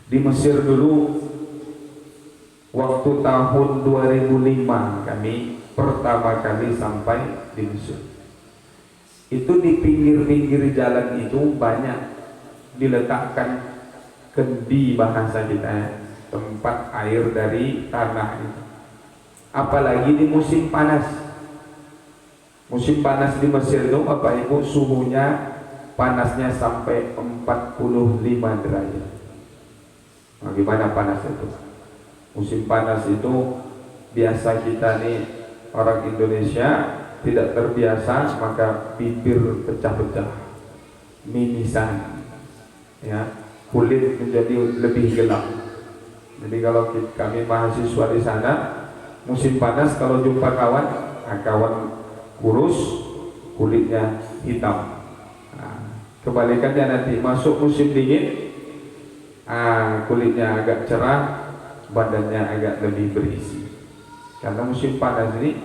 Di Mesir dulu waktu tahun 2005 kami pertama kali sampai di Mesir. Itu di pinggir-pinggir jalan itu banyak diletakkan kendi, bahasa kita, tempat air dari tanah itu. Apalagi di musim panas. Musim panas di Mesir itu Bapak Ibu suhunya panasnya sampai 45 derajat. Bagaimana panas itu? Musim panas itu biasa kita nih orang Indonesia tidak terbiasa, maka bibir pecah-pecah, mimisan, ya, kulit menjadi lebih gelap. Jadi kalau kami mahasiswa di sana musim panas kalau jumpa kawan, kawan kurus, kulitnya hitam. Kebalikannya nanti masuk musim dingin, kulitnya agak cerah, badannya agak lebih berisi. Karena musim panas ini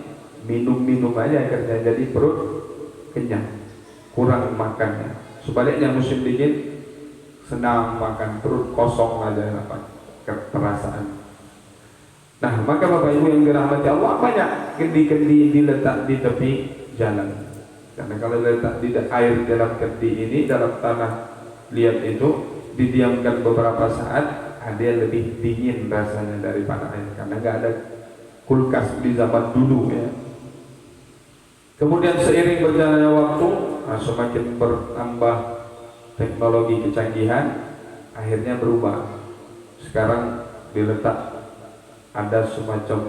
minum-minum aja akhirnya jadi perut kenyang, kurang makannya. Sebaliknya musim dingin senang makan, perut kosong aja perasaan. Nah, maka Bapak Ibu yang dirahmati Allah, banyak kendi-kendi diletak di tepi jalan. Karena kalau letak di air dalam kendi ini, dalam tanah liat itu, didiamkan beberapa saat, dia lebih dingin rasanya daripada air. Karena nggak ada kulkas di zaman dulu, ya. Kemudian seiring berjalannya waktu, semakin bertambah teknologi kecanggihan, akhirnya berubah. Sekarang diletak ada semacam,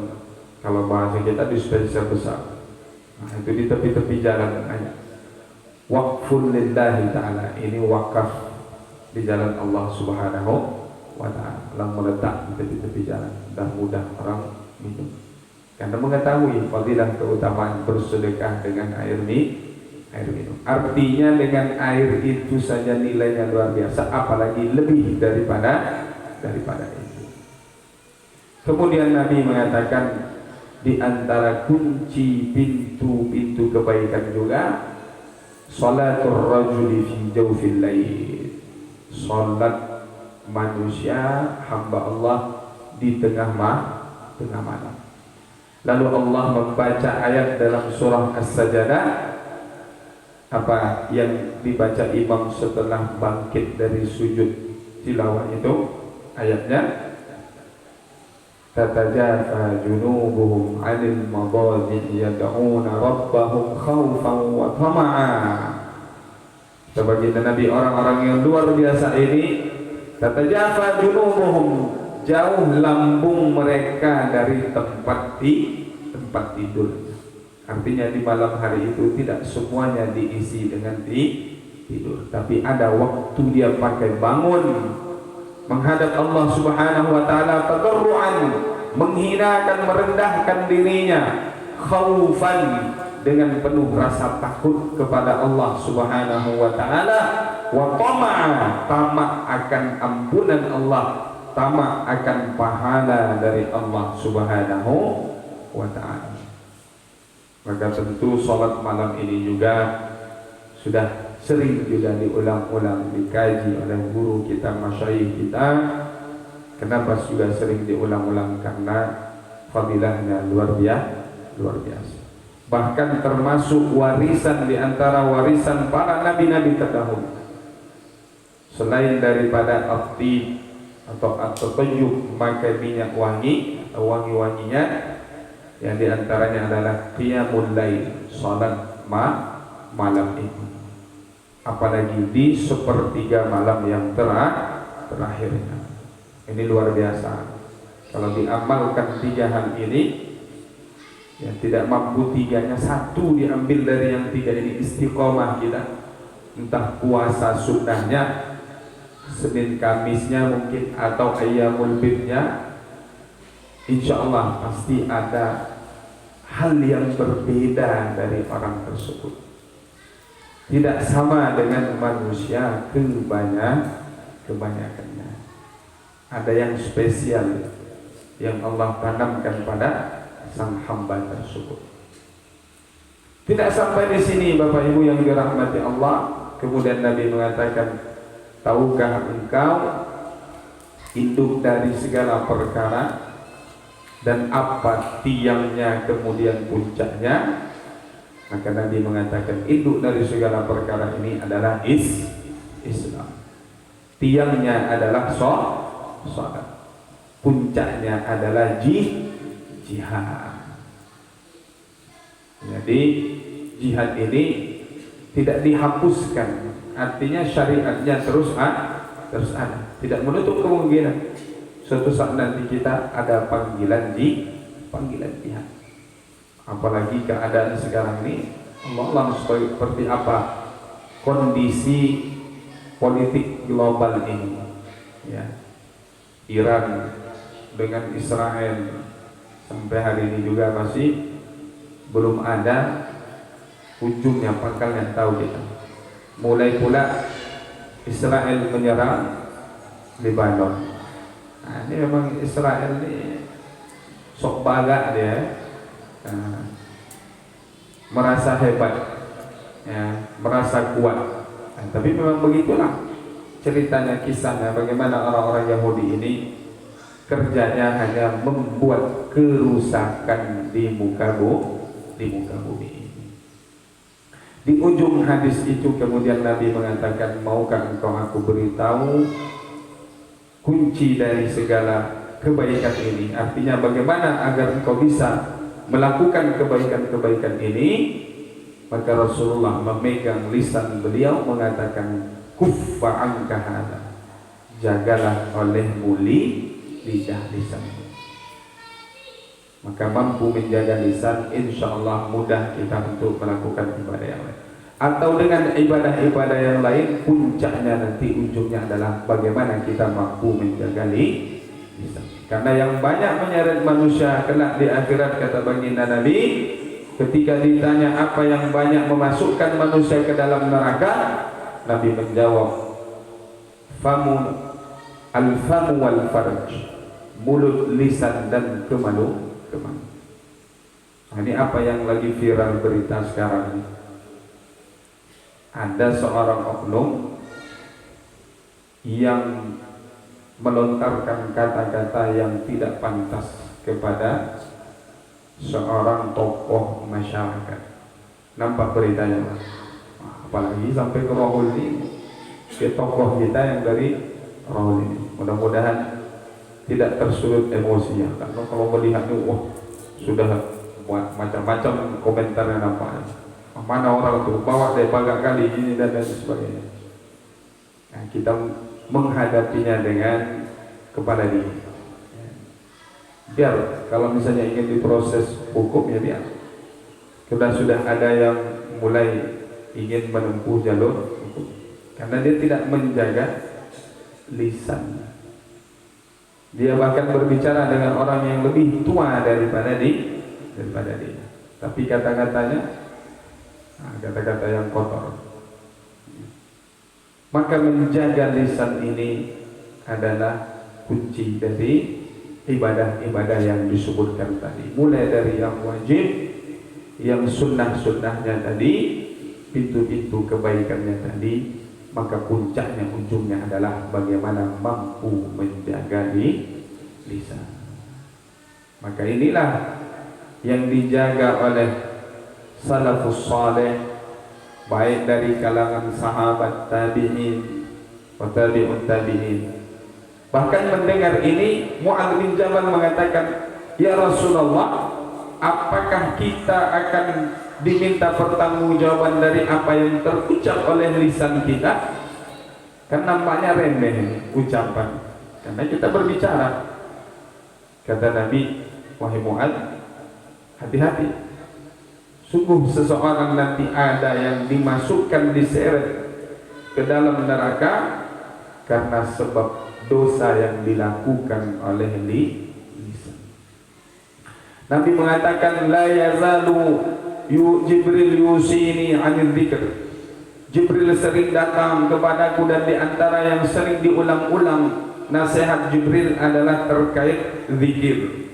kalau bahasa kita, dispenser besar. Nah, itu di tepi-tepi jalan banyak. Waqfun lillahi ta'ala, ini wakaf di jalan Allah Subhanahu wa ta'ala. Allah meletak di tepi-tepi jalan dan mudah orang minum. Karena mengetahui fadilah keutamaan bersedekah dengan air minum. Artinya dengan air itu saja nilainya luar biasa, apalagi lebih daripada itu. Kemudian Nabi mengatakan, di antara kunci pintu-pintu kebaikan juga salatul rajuli fi jawfil lail, salat manusia hamba Allah di tengah malam. Lalu Allah membaca ayat dalam surah As-Sajdah, apa yang dibaca imam setelah bangkit dari sujud tilawah itu, ayatnya tatajafa junubuhum 'anil madaji' yad'una rabbahum khaufan wa tama'a. Sebagian Nabi, orang-orang yang luar biasa ini, tatajafa junubuhum, jauh lambung mereka dari tempat tidur. Artinya di malam hari itu tidak semuanya diisi dengan tidur, tapi ada waktu dia pakai bangun menghadap Allah Subhanahu wa ta'ala tadarruan, menghinakan, merendahkan dirinya, khaufan, dengan penuh rasa takut kepada Allah Subhanahu wa ta'ala, wa tama'a, tamak akan ampunan Allah, tamak akan pahala dari Allah Subhanahu wa ta'ala. Maka tentu salat malam ini juga sudah sering juga diulang-ulang, dikaji oleh guru kita, masyayikh kita. Kenapa juga sering diulang-ulang? Karena fadilahnya luar biasa. Bahkan termasuk warisan di antara warisan para nabi-nabi terdahulu. Selain daripada at-tib atau at-tayyub, maka minyak wangi atau wangi-wanginya, yang di antaranya adalah qiyamul lail, salat malam ini. Apalagi di sepertiga malam yang terakhirnya. Ini luar biasa. Kalau diamalkan 3 hal ini, ya tidak mampu 3-nya, 1 diambil dari yang 3 ini, istiqomah kita. Entah puasa sunnahnya, Senin Kamisnya mungkin, atau ayyamul bidnya, insya Allah pasti ada hal yang berbeda dari orang tersebut. Tidak sama dengan manusia kebanyakannya. Ada yang spesial yang Allah tanamkan pada sang hamba tersebut. Tidak sampai di sini Bapak Ibu yang dirahmati Allah. Kemudian Nabi mengatakan, tahukah engkau induk dari segala perkara dan apa tiangnya kemudian puncaknya? Maka Nabi mengatakan, induk dari segala perkara ini adalah Islam. Tiangnya adalah salat. Puncaknya adalah jihad. Jadi jihad ini tidak dihapuskan. Artinya syariatnya terus ada. Tidak menutup kemungkinan suatu saat nanti kita ada panggilan jihad. Apalagi keadaan sekarang ini, Allah seperti apa kondisi politik global ini, ya, Iran dengan Israel sampai hari ini juga masih belum ada ujungnya, pangkalnya tahu kita. Mulai pula Israel menyerang Lebanon. Nah, ini memang Israel ini sok baga dia, merasa hebat, ya, merasa kuat. Nah, tapi memang begitulah ceritanya, kisahnya, bagaimana orang-orang Yahudi ini kerjanya hanya membuat kerusakan di muka bumi ini. Di ujung hadis itu kemudian Nabi mengatakan, maukah engkau aku beritahu kunci dari segala kebaikan ini? Artinya bagaimana agar engkau bisa melakukan kebaikan-kebaikan ini? Maka Rasulullah memegang lisan beliau mengatakan, kuffa anka hada, jagalah olehmu lidah lisanmu. Maka mampu menjaga lisan, insya Allah mudah kita untuk melakukan ibadah yang lain. Atau dengan ibadah-ibadah yang lain, puncaknya nanti ujungnya adalah bagaimana kita mampu menjaga lisan. Karena yang banyak menyeret manusia kelak di akhirat, kata baginda Nabi, ketika ditanya apa yang banyak memasukkan manusia ke dalam neraka, Nabi menjawab, famu al-famu wal farj, mulut, lisan dan kemaluan. Nah, ini apa yang lagi viral berita sekarang ini. Ada seorang oknum yang melontarkan kata-kata yang tidak pantas kepada seorang tokoh masyarakat. Nampak beritanya? Apalagi sampai ke Rohul ini, ke tokoh kita yang dari Rohul ini. Mudah-mudahan tidak tersulut emosinya, karena kalau melihatnya, wah, sudah macam-macam komentarnya nampak. Mana orang itu bawa dia bagak kali ini dan sebagainya. Nah, kita menghadapinya dengan kepala dingin. Biar kalau misalnya ingin diproses hukum, ya biar. Sudah ada yang mulai ingin menempuh jalur hukum, karena dia tidak menjaga lisan. Dia bahkan berbicara dengan orang yang lebih tua daripada dia. Tapi kata-katanya kata-kata yang kotor. Maka menjaga lisan ini adalah kunci dari ibadah-ibadah yang disebutkan tadi. Mulai dari yang wajib, yang sunnah-sunnahnya tadi, pintu-pintu kebaikannya tadi. Maka puncaknya, ujungnya adalah bagaimana mampu menjaga lisan. Maka inilah yang dijaga oleh salafus saleh, baik dari kalangan sahabat, tabi'in, wa tabi'ut tabi'in. Bahkan mendengar ini, Mu'adz bin Jabal mengatakan, ya Rasulullah, apakah kita akan diminta pertanggungjawaban dari apa yang terucap oleh lisan kita? Kan nampaknya remeh ucapan, karena kita berbicara. Kata Nabi, wahai Mu'adz, hati-hati, sungguh seseorang nanti ada yang dimasukkan, diseret ke dalam neraka karena sebab dosa yang dilakukan oleh lisan. Nabi mengatakan, la yazalu Jibril yusini anil dzikr. Jibril sering datang kepadaku, dan di antara yang sering diulang-ulang nasihat Jibril adalah terkait zikir.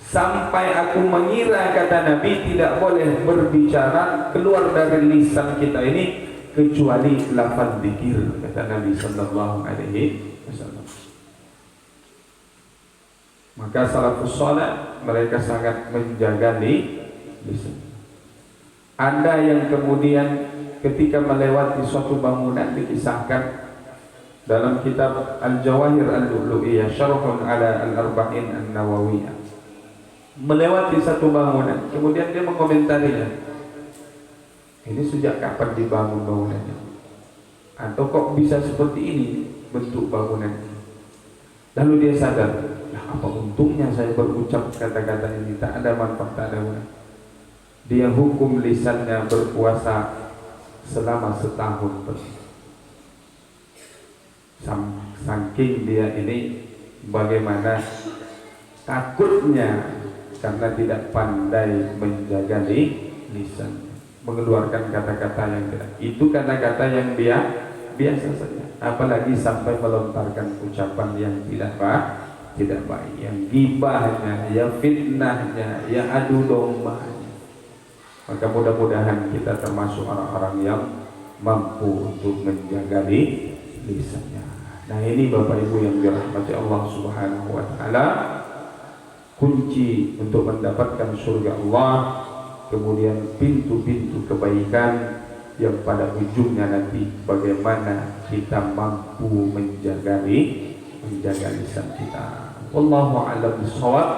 Sampai aku mengira, kata Nabi, tidak boleh berbicara keluar dari lisan kita ini kecuali lafaz zikir, kata Nabi sallallahu alaihi wasallam. Maka salafus saleh mereka sangat menjaga lisan. Ada yang kemudian ketika melewati suatu bangunan, dikisahkan dalam kitab Al-Jawahir Al-Lu'lu'iyah, Syarhun ala Al-Arba'in An-Nawawiyah, melewati satu bangunan, kemudian dia mengomentarinya, ini sejak kapan dibangun bangunannya, atau kok bisa seperti ini bentuk bangunannya. Lalu dia sadar, nah, apa untungnya saya berucap kata-kata ini, tak ada manfaat, tak ada guna. Dia hukum lisannya berpuasa selama setahun penuh. Saking dia ini bagaimana takutnya karena tidak pandai menjaga lisan, mengeluarkan kata-kata yang tidak. Itu kata-kata yang biasa saja. Apalagi sampai melontarkan ucapan yang tidak baik, yang gibahnya, ya fitnahnya, ya adu dombanya. Maka mudah-mudahan kita termasuk orang-orang yang mampu untuk menjaga lisannya. Nah, ini Bapak Ibu yang dirahmati Allah Subhanahu wa taala, kunci untuk mendapatkan surga Allah, kemudian pintu-pintu kebaikan yang pada ujungnya nanti bagaimana kita mampu menjaga lisan kita. Wallahu a'lam bishawab.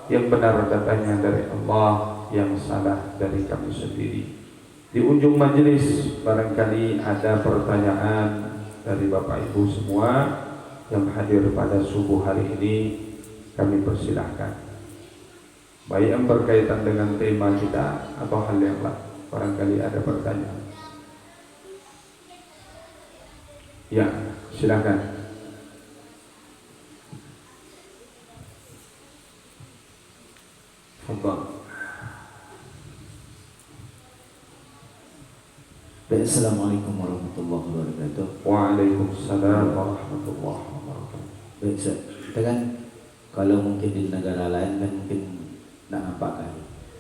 Yang benar datangnya dari Allah, yang salah dari kami sendiri. Di ujung majelis barangkali ada pertanyaan dari Bapak Ibu semua yang hadir pada subuh hari ini, kami persilahkan. Baik yang berkaitan dengan tema kita atau hal yang lain, barangkali ada pertanyaan. Ya, silakan. Assalamualaikum warahmatullahi wabarakatuh. Waalaikumsalam warahmatullahi wabarakatuh. Baik, kita kan kalau mungkin di negara lain kan mungkin tak nampak kan,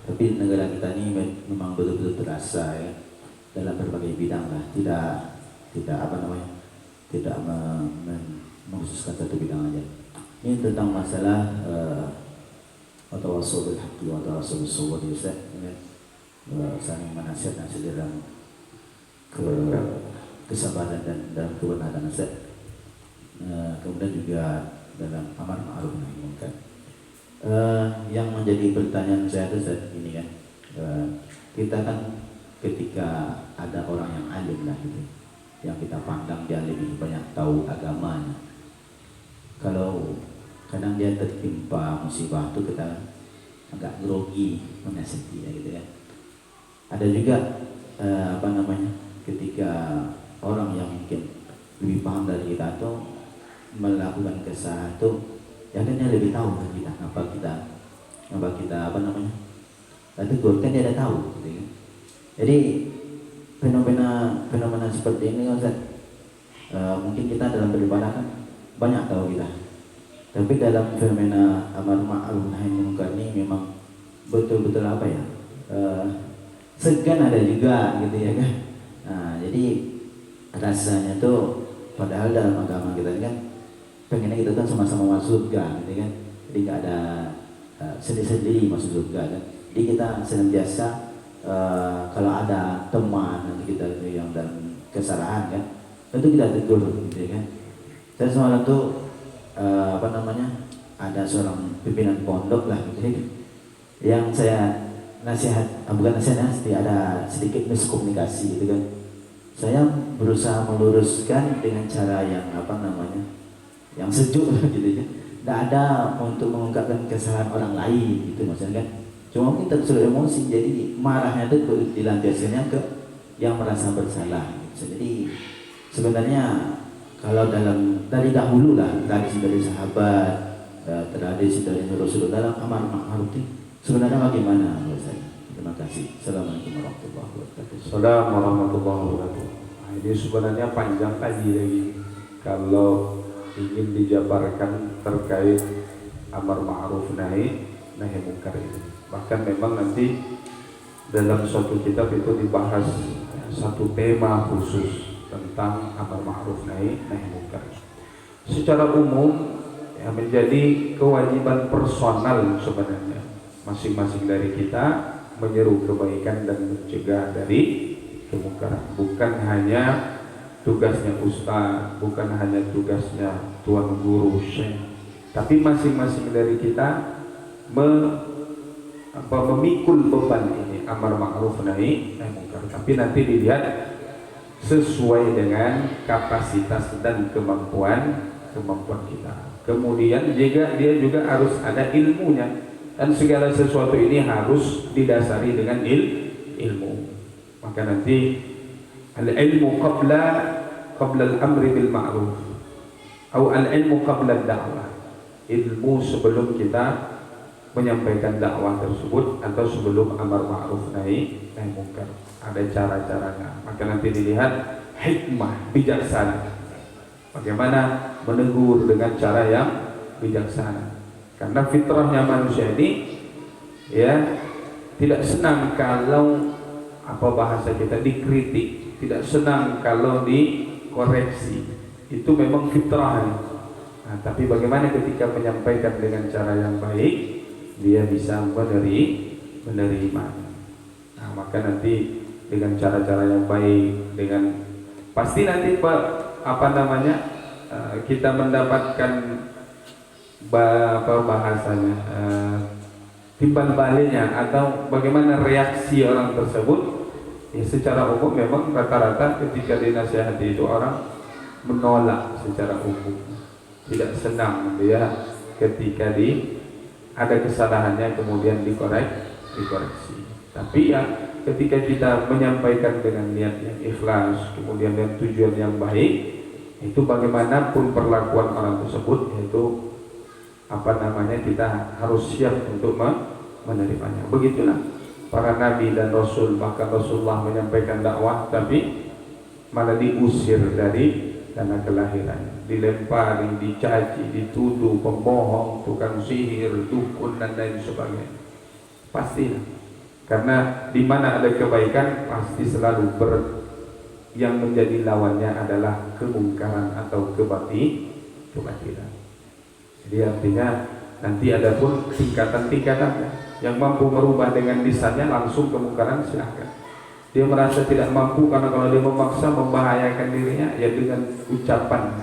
tapi di negara kita ini memang betul-betul terasa ya dalam berbagai bidang lah. Tidak apa namanya, tidak mengkhususkan satu bidang aja. Ini tentang masalah tawassul bil haqqi wa tawassul bis sabr, saling menasihatkan dalam kesabaran dan dalam kebenaran. Kemudian juga dalam amar ma'ruf nahi munkar. Yang menjadi pertanyaan saya itu saat ini kan, kita kan ketika ada orang yang alim lah gitu, yang kita pandang dia lebih banyak tahu agamanya, kalau kadang dia tertimpa musibah itu kita agak grogi menasihati ya gitu kan. Ada juga apa namanya, ketika orang yang mungkin lebih paham dari kita itu melakukan kesalahan itu, ya kan dia lebih tahu kan kita apa kita apa namanya, tegur kan dia ada tahu gitu kan. Jadi fenomena seperti ini Ustaz, mungkin kita dalam beribadah kan banyak tahu kita, tapi dalam fenomena amar ma'ruf nahi munkar ini memang betul-betul apa ya, segan ada juga gitu ya kan. Nah, jadi rasanya tuh padahal dalam agama kita kan pengennya kita kan sama-sama masuk surga gitu kan. Jadi nggak ada sendiri-sendiri masuk surga kan. Jadi kita senantiasa kalau ada teman nanti kita itu yang dalam kesalahan kan, tentu kita tegur gitu kan. Saya semalam tuh apa namanya, ada seorang pimpinan pondok lah gitu kan, yang saya nasihat, bukan nasihat, ada sedikit miskomunikasi gitu kan. Saya berusaha meluruskan dengan cara yang apa namanya, yang sejuk gitu kan. Tidak ada untuk mengungkapkan kesalahan orang lain gitu maksudnya kan. Cuma mungkin tersulut emosi, jadi marahnya itu dilampiaskannya ke yang merasa bersalah gitu. Jadi sebenarnya kalau dalam dari dahulu lah, tradisi dari sahabat, tradisi dari Rasulullah dalam amar ma'ruf sebenarnya bagaimana menurut saya? Terima kasih. Assalamualaikum warahmatullahi wabarakatuh. Assalamualaikum warahmatullahi wabarakatuh. Nah, ini sebenarnya panjang tadi lagi kalau ingin dijabarkan terkait amar ma'ruf nahi munkar ini. Bahkan memang nanti dalam suatu kitab itu dibahas satu tema khusus tentang amar ma'ruf nahi munkar. Secara umum ya, menjadi kewajiban personal sebenarnya masing-masing dari kita menyeru kebaikan dan mencegah dari kemungkaran. Bukan hanya tugasnya ustaz, bukan hanya tugasnya tuan guru syekh, tapi masing-masing dari kita memikul beban ini amar ma'ruf nahi munkar. Tapi nanti dilihat sesuai dengan kapasitas dan kemampuan kita. Kemudian juga dia juga harus ada ilmunya. Dan segala sesuatu ini harus didasari dengan ilmu. Maka nanti al-ilmu qabla al-amri bil ma'ruf. Atau al-ilmu qabla dakwah, ilmu sebelum kita menyampaikan dakwah tersebut atau sebelum amar ma'ruf nahi munkar. Ada cara-caranya. Maka nanti dilihat hikmah, bijaksana. Bagaimana menegur dengan cara yang bijaksana. Karena fitrahnya manusia ini ya tidak senang kalau apa bahasa kita dikritik, tidak senang kalau dikoreksi. Itu memang fitrah. Nah, tapi bagaimana ketika menyampaikan dengan cara yang baik, dia bisa menerima. Nah, maka nanti dengan cara-cara yang baik, dengan pasti nanti kita mendapatkan bahasanya timbal baliknya atau bagaimana reaksi orang tersebut. Ya, secara umum memang rata-rata ketika dinasihati itu orang menolak secara umum, tidak senang dia ketika ada kesalahannya kemudian dikoreksi. Tapi ya ketika kita menyampaikan dengan niat yang ikhlas, kemudian dengan tujuan yang baik, itu bagaimanapun perlakuan orang tersebut, yaitu kita harus siap untuk menerimanya. Begitulah para nabi dan rasul, bahkan Rasulullah menyampaikan dakwah tapi malah diusir dari tanah kelahiran, dilempari, dicaci, dituduh pembohong, tukang sihir, dukun dan lain sebagainya. Pastilah, karena di mana ada kebaikan pasti selalu yang menjadi lawannya adalah kemungkaran atau kebatilan. Jadi artinya nanti ada pun tingkatan-tingkatannya. Yang mampu merubah dengan lisannya langsung kemungkaran, silahkan. Dia merasa tidak mampu karena kalau dia memaksa membahayakan dirinya, ya dengan ucapan.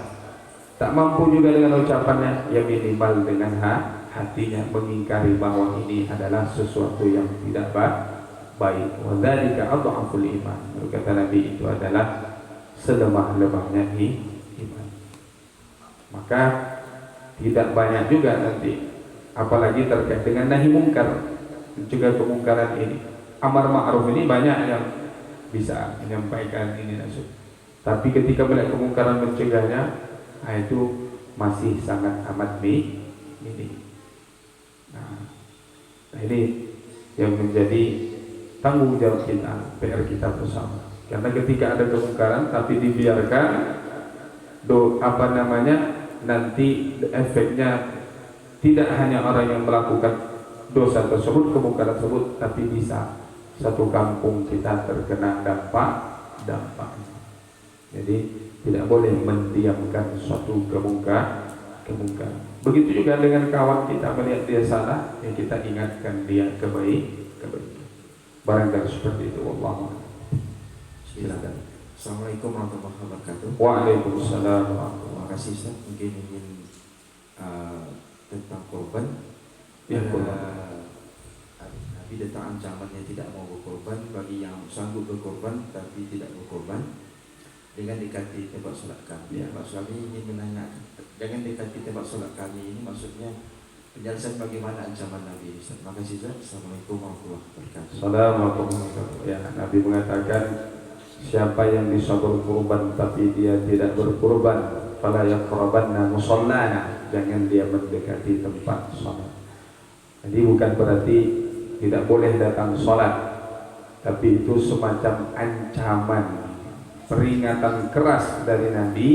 Tak mampu juga dengan ucapannya, ya minimal dengan hatinya mengingkari bahwa ini adalah sesuatu yang tidak baik. Wa dzalika adhaful iman. Kata Nabi, itu adalah selemah-lemahnya iman. Maka tidak banyak juga nanti, apalagi terkait dengan nahi mungkar, mencegah kemungkaran ini. Amar ma'ruf ini banyak yang bisa menyampaikan ini nasib. Tapi ketika melihat kemungkaran mencegahnya, itu masih sangat amat minim. Nah, ini yang menjadi tanggung jawab kita, PR kita bersama. Karena ketika ada kemungkaran tapi dibiarkan, nanti efeknya tidak hanya orang yang melakukan dosa tersebut, kemungkaran tersebut, tapi bisa satu kampung kita terkena dampak. Jadi tidak boleh mendiamkan suatu kemungkaran. Begitu juga dengan kawan kita, melihat dia salah, ya kita ingatkan dia kebaikan. Barangkali seperti itu. Wallahu a'lam. Silakan. Assalamualaikum warahmatullahi wabarakatuh. Waalaikumsalam. Terima kasih Ustaz. Mungkin ingin tentang korban. Ya, Nabi datang ancamannya tidak mau berkorban bagi yang sanggup berkorban tapi tidak berkorban dengan dekati tempat solat kami. Ya. Maksud kami ingin menanyakan, dengan dekati tempat solat kami ini maksudnya penjelasan bagaimana ancaman Nabi. Terima kasih Ustaz. Assalamualaikum warahmatullahi wabarakatuh. Assalamualaikum. Ya, Nabi mengatakan siapa yang bisa berkorban tapi dia tidak berkorban, fala yaqrabanna musallana, jangan dia mendekati tempat salat. Jadi bukan berarti tidak boleh datang sholat, tapi itu semacam ancaman, peringatan keras dari Nabi.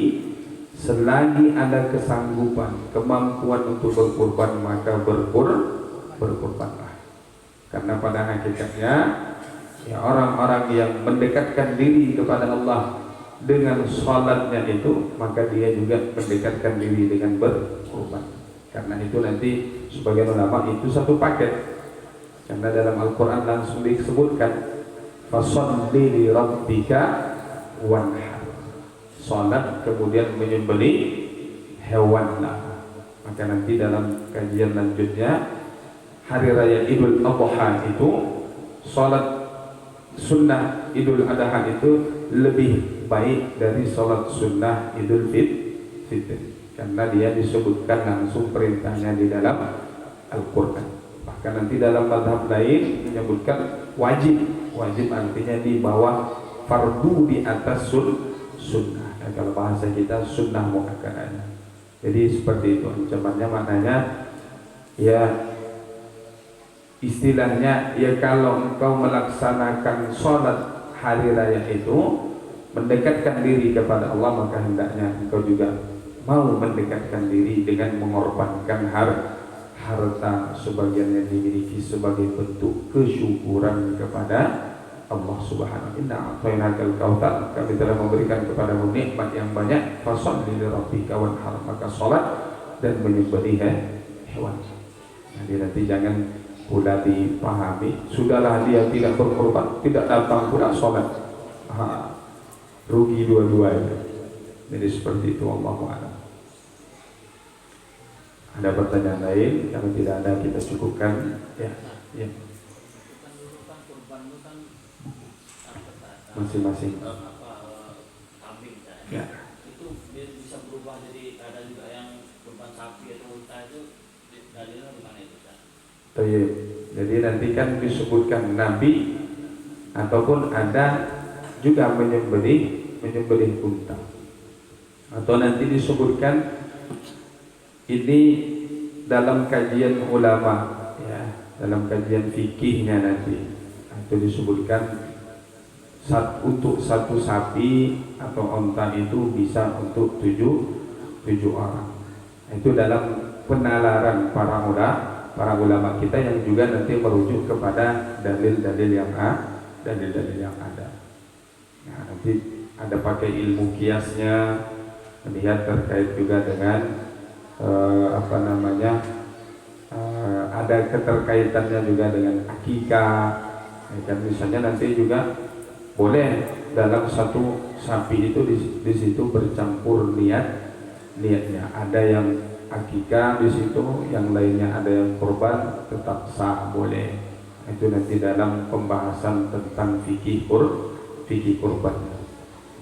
Selagi ada kesanggupan, kemampuan untuk berkorban, maka berkorbanlah. Karena pada hakikatnya ya, orang-orang yang mendekatkan diri kepada Allah dengan sholatnya itu, maka dia juga mendekatkan diri dengan berkorban. Karena itu nanti sebagian ulama itu satu paket. Karena dalam Al-Quran langsung disebutkan fasholli li rabbika wanhar, salat kemudian menyembelih hewanlah. Maka nanti dalam kajian lanjutnya hari raya Idul Adha itu, salat sunnah Idul Adha itu lebih baik dari salat sunnah Idul Fitri, karena dia disebutkan langsung perintahnya di dalam Al-Quran. Bahkan nanti dalam mazhab lain menyebutkan wajib artinya di bawah fardu, di atas sunnah. Dan kalau bahasa kita sunnah muakkadah. Jadi seperti itu ancamannya, maknanya ya istilahnya ya kalau engkau melaksanakan sholat hari raya itu mendekatkan diri kepada Allah, maka hendaknya engkau juga mau mendekatkan diri dengan mengorbankan harta sebagian yang dimiliki sebagai bentuk kesyukuran kepada Allah Subhanahu wa ta'ala. Kami telah memberikan kepadamu nikmat yang banyak, fasholli li rabbika wanhar, maka salat dan menyembelih hewan. Jadi nanti jangan pula dipahami sudahlah dia tidak berkorban, tidak datang pula salat, rugi dua-duanya. Jadi seperti itu, Allahu a'lam. Ada pertanyaan lain? Kalau tidak ada kita cukupkan ya. Ya. Masing-masing. Kambing ya. Itu bisa berubah jadi ada juga yang kurban sapi atau unta, itu dalilnya gimana itu kan? Jadi nanti kan disebutkan Nabi ataupun ada juga menyembelih unta, atau nanti disebutkan ini dalam kajian ulama ya, dalam kajian fikihnya nanti itu disebutkan untuk satu sapi atau onta itu bisa untuk tujuh orang. Itu dalam penalaran para ulama kita yang juga nanti merujuk kepada dalil-dalil yang ada. Nah, nanti ada pakai ilmu kiasnya, melihat terkait juga dengan ada keterkaitannya juga dengan akikah. Dan misalnya nanti juga boleh dalam satu sapi itu di situ bercampur niatnya. Ada yang akikah di situ, yang lainnya ada yang kurban, tetap sah, boleh. Itu nanti dalam pembahasan tentang fikih kurban.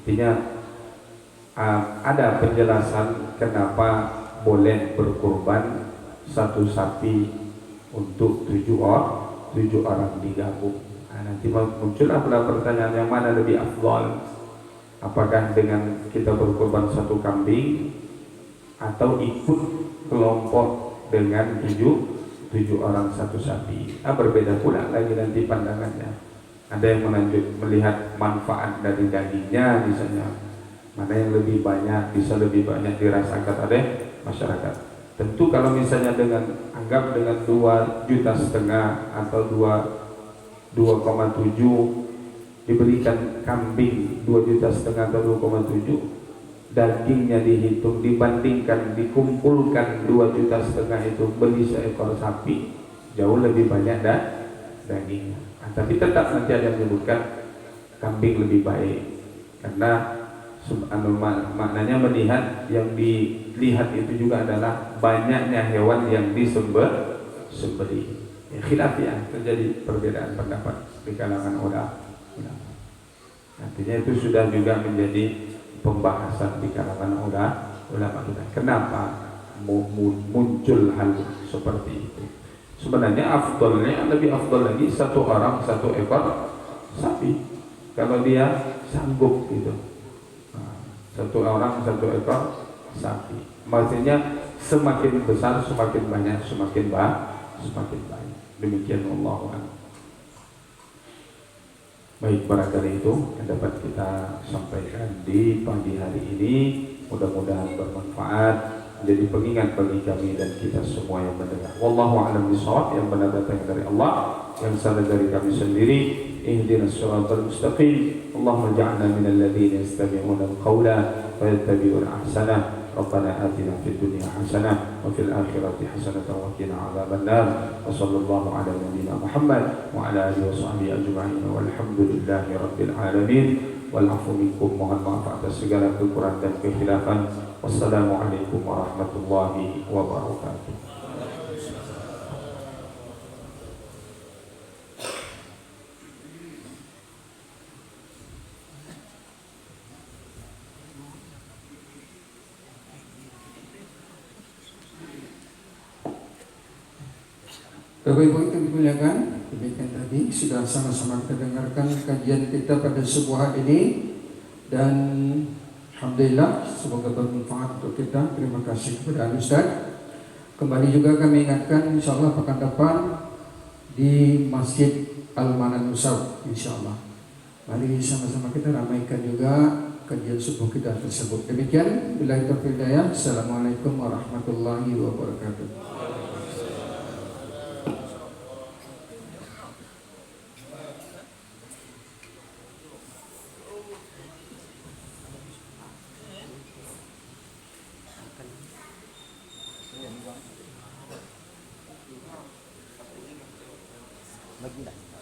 Artinya ada penjelasan kenapa boleh berkurban satu sapi untuk tujuh orang digabung. Nanti muncullah pertanyaan yang mana lebih afdal, apakah dengan kita berkorban satu kambing atau ikut kelompok dengan tujuh orang satu sapi. Berbeda pula lagi nanti pandangannya. Ada yang melihat manfaat dari dagingnya misalnya, mana yang lebih banyak, bisa lebih banyak dirasakan oleh masyarakat. Tentu kalau misalnya anggap dengan 2,5 juta atau 2,7 diberikan kambing 2,5 juta atau 2,7, dagingnya dihitung dibandingkan dikumpulkan 2,5 juta itu beli seekor sapi, jauh lebih banyak dagingnya. Tapi tetap nanti ada yang menyebutkan kambing lebih baik karena maknanya melihat yang dilihat itu juga adalah banyaknya hewan yang disembelih. Khilaf ya, terjadi perbedaan pendapat di kalangan ulama. Artinya itu sudah juga menjadi pembahasan di kalangan ulama kita. Kenapa muncul hal seperti itu? Sebenarnya lebih afdal lagi satu orang satu ekor sapi kalau dia sanggup gitu. Satu orang satu ekor sapi. Maksudnya semakin besar semakin banyak semakin baik. Demikian Allah. Baik, barangkali itu yang dapat kita sampaikan di pagi hari ini. Mudah-mudahan bermanfaat, menjadi pengingat bagi kami dan kita semua yang mendengar. Wallahu a'lam bishawab. Yang benar datang dari Allah, yang salah dari kami sendiri. Ihdinas siratal mustaqim. Allahumma ja'alna minal ladzina yastami'una al-qawla wa yattabi'una ahsanah. ربنا آتنا في الدنيا حسنة وفي الآخرة حسنة وقنا عذاب النار وصلى الله على نبينا محمد وعلى آله وصحبه أجمعين والحمد لله رب العالمين والعفو منكم. Mohon maaf atas segala kekurangan dan kekhilafan. Wassalamualaikum warahmatullahi wabarakatuh. Bapak Ibu yang dimuliakan, demikian tadi sudah sama-sama kita dengarkan kajian kita pada subuh hari ini, dan Alhamdulillah, semoga bermanfaat untuk kita. Terima kasih kepada Al-Ustaz. Kembali juga kami ingatkan, insya Allah pekan depan di Masjid Al-Manan Nusaw, insya Allah. Mari sama-sama kita ramaikan juga kajian subuh kita tersebut. Demikian, billahi taufiq hidayah. Assalamualaikum warahmatullahi wabarakatuh. Bagi tak?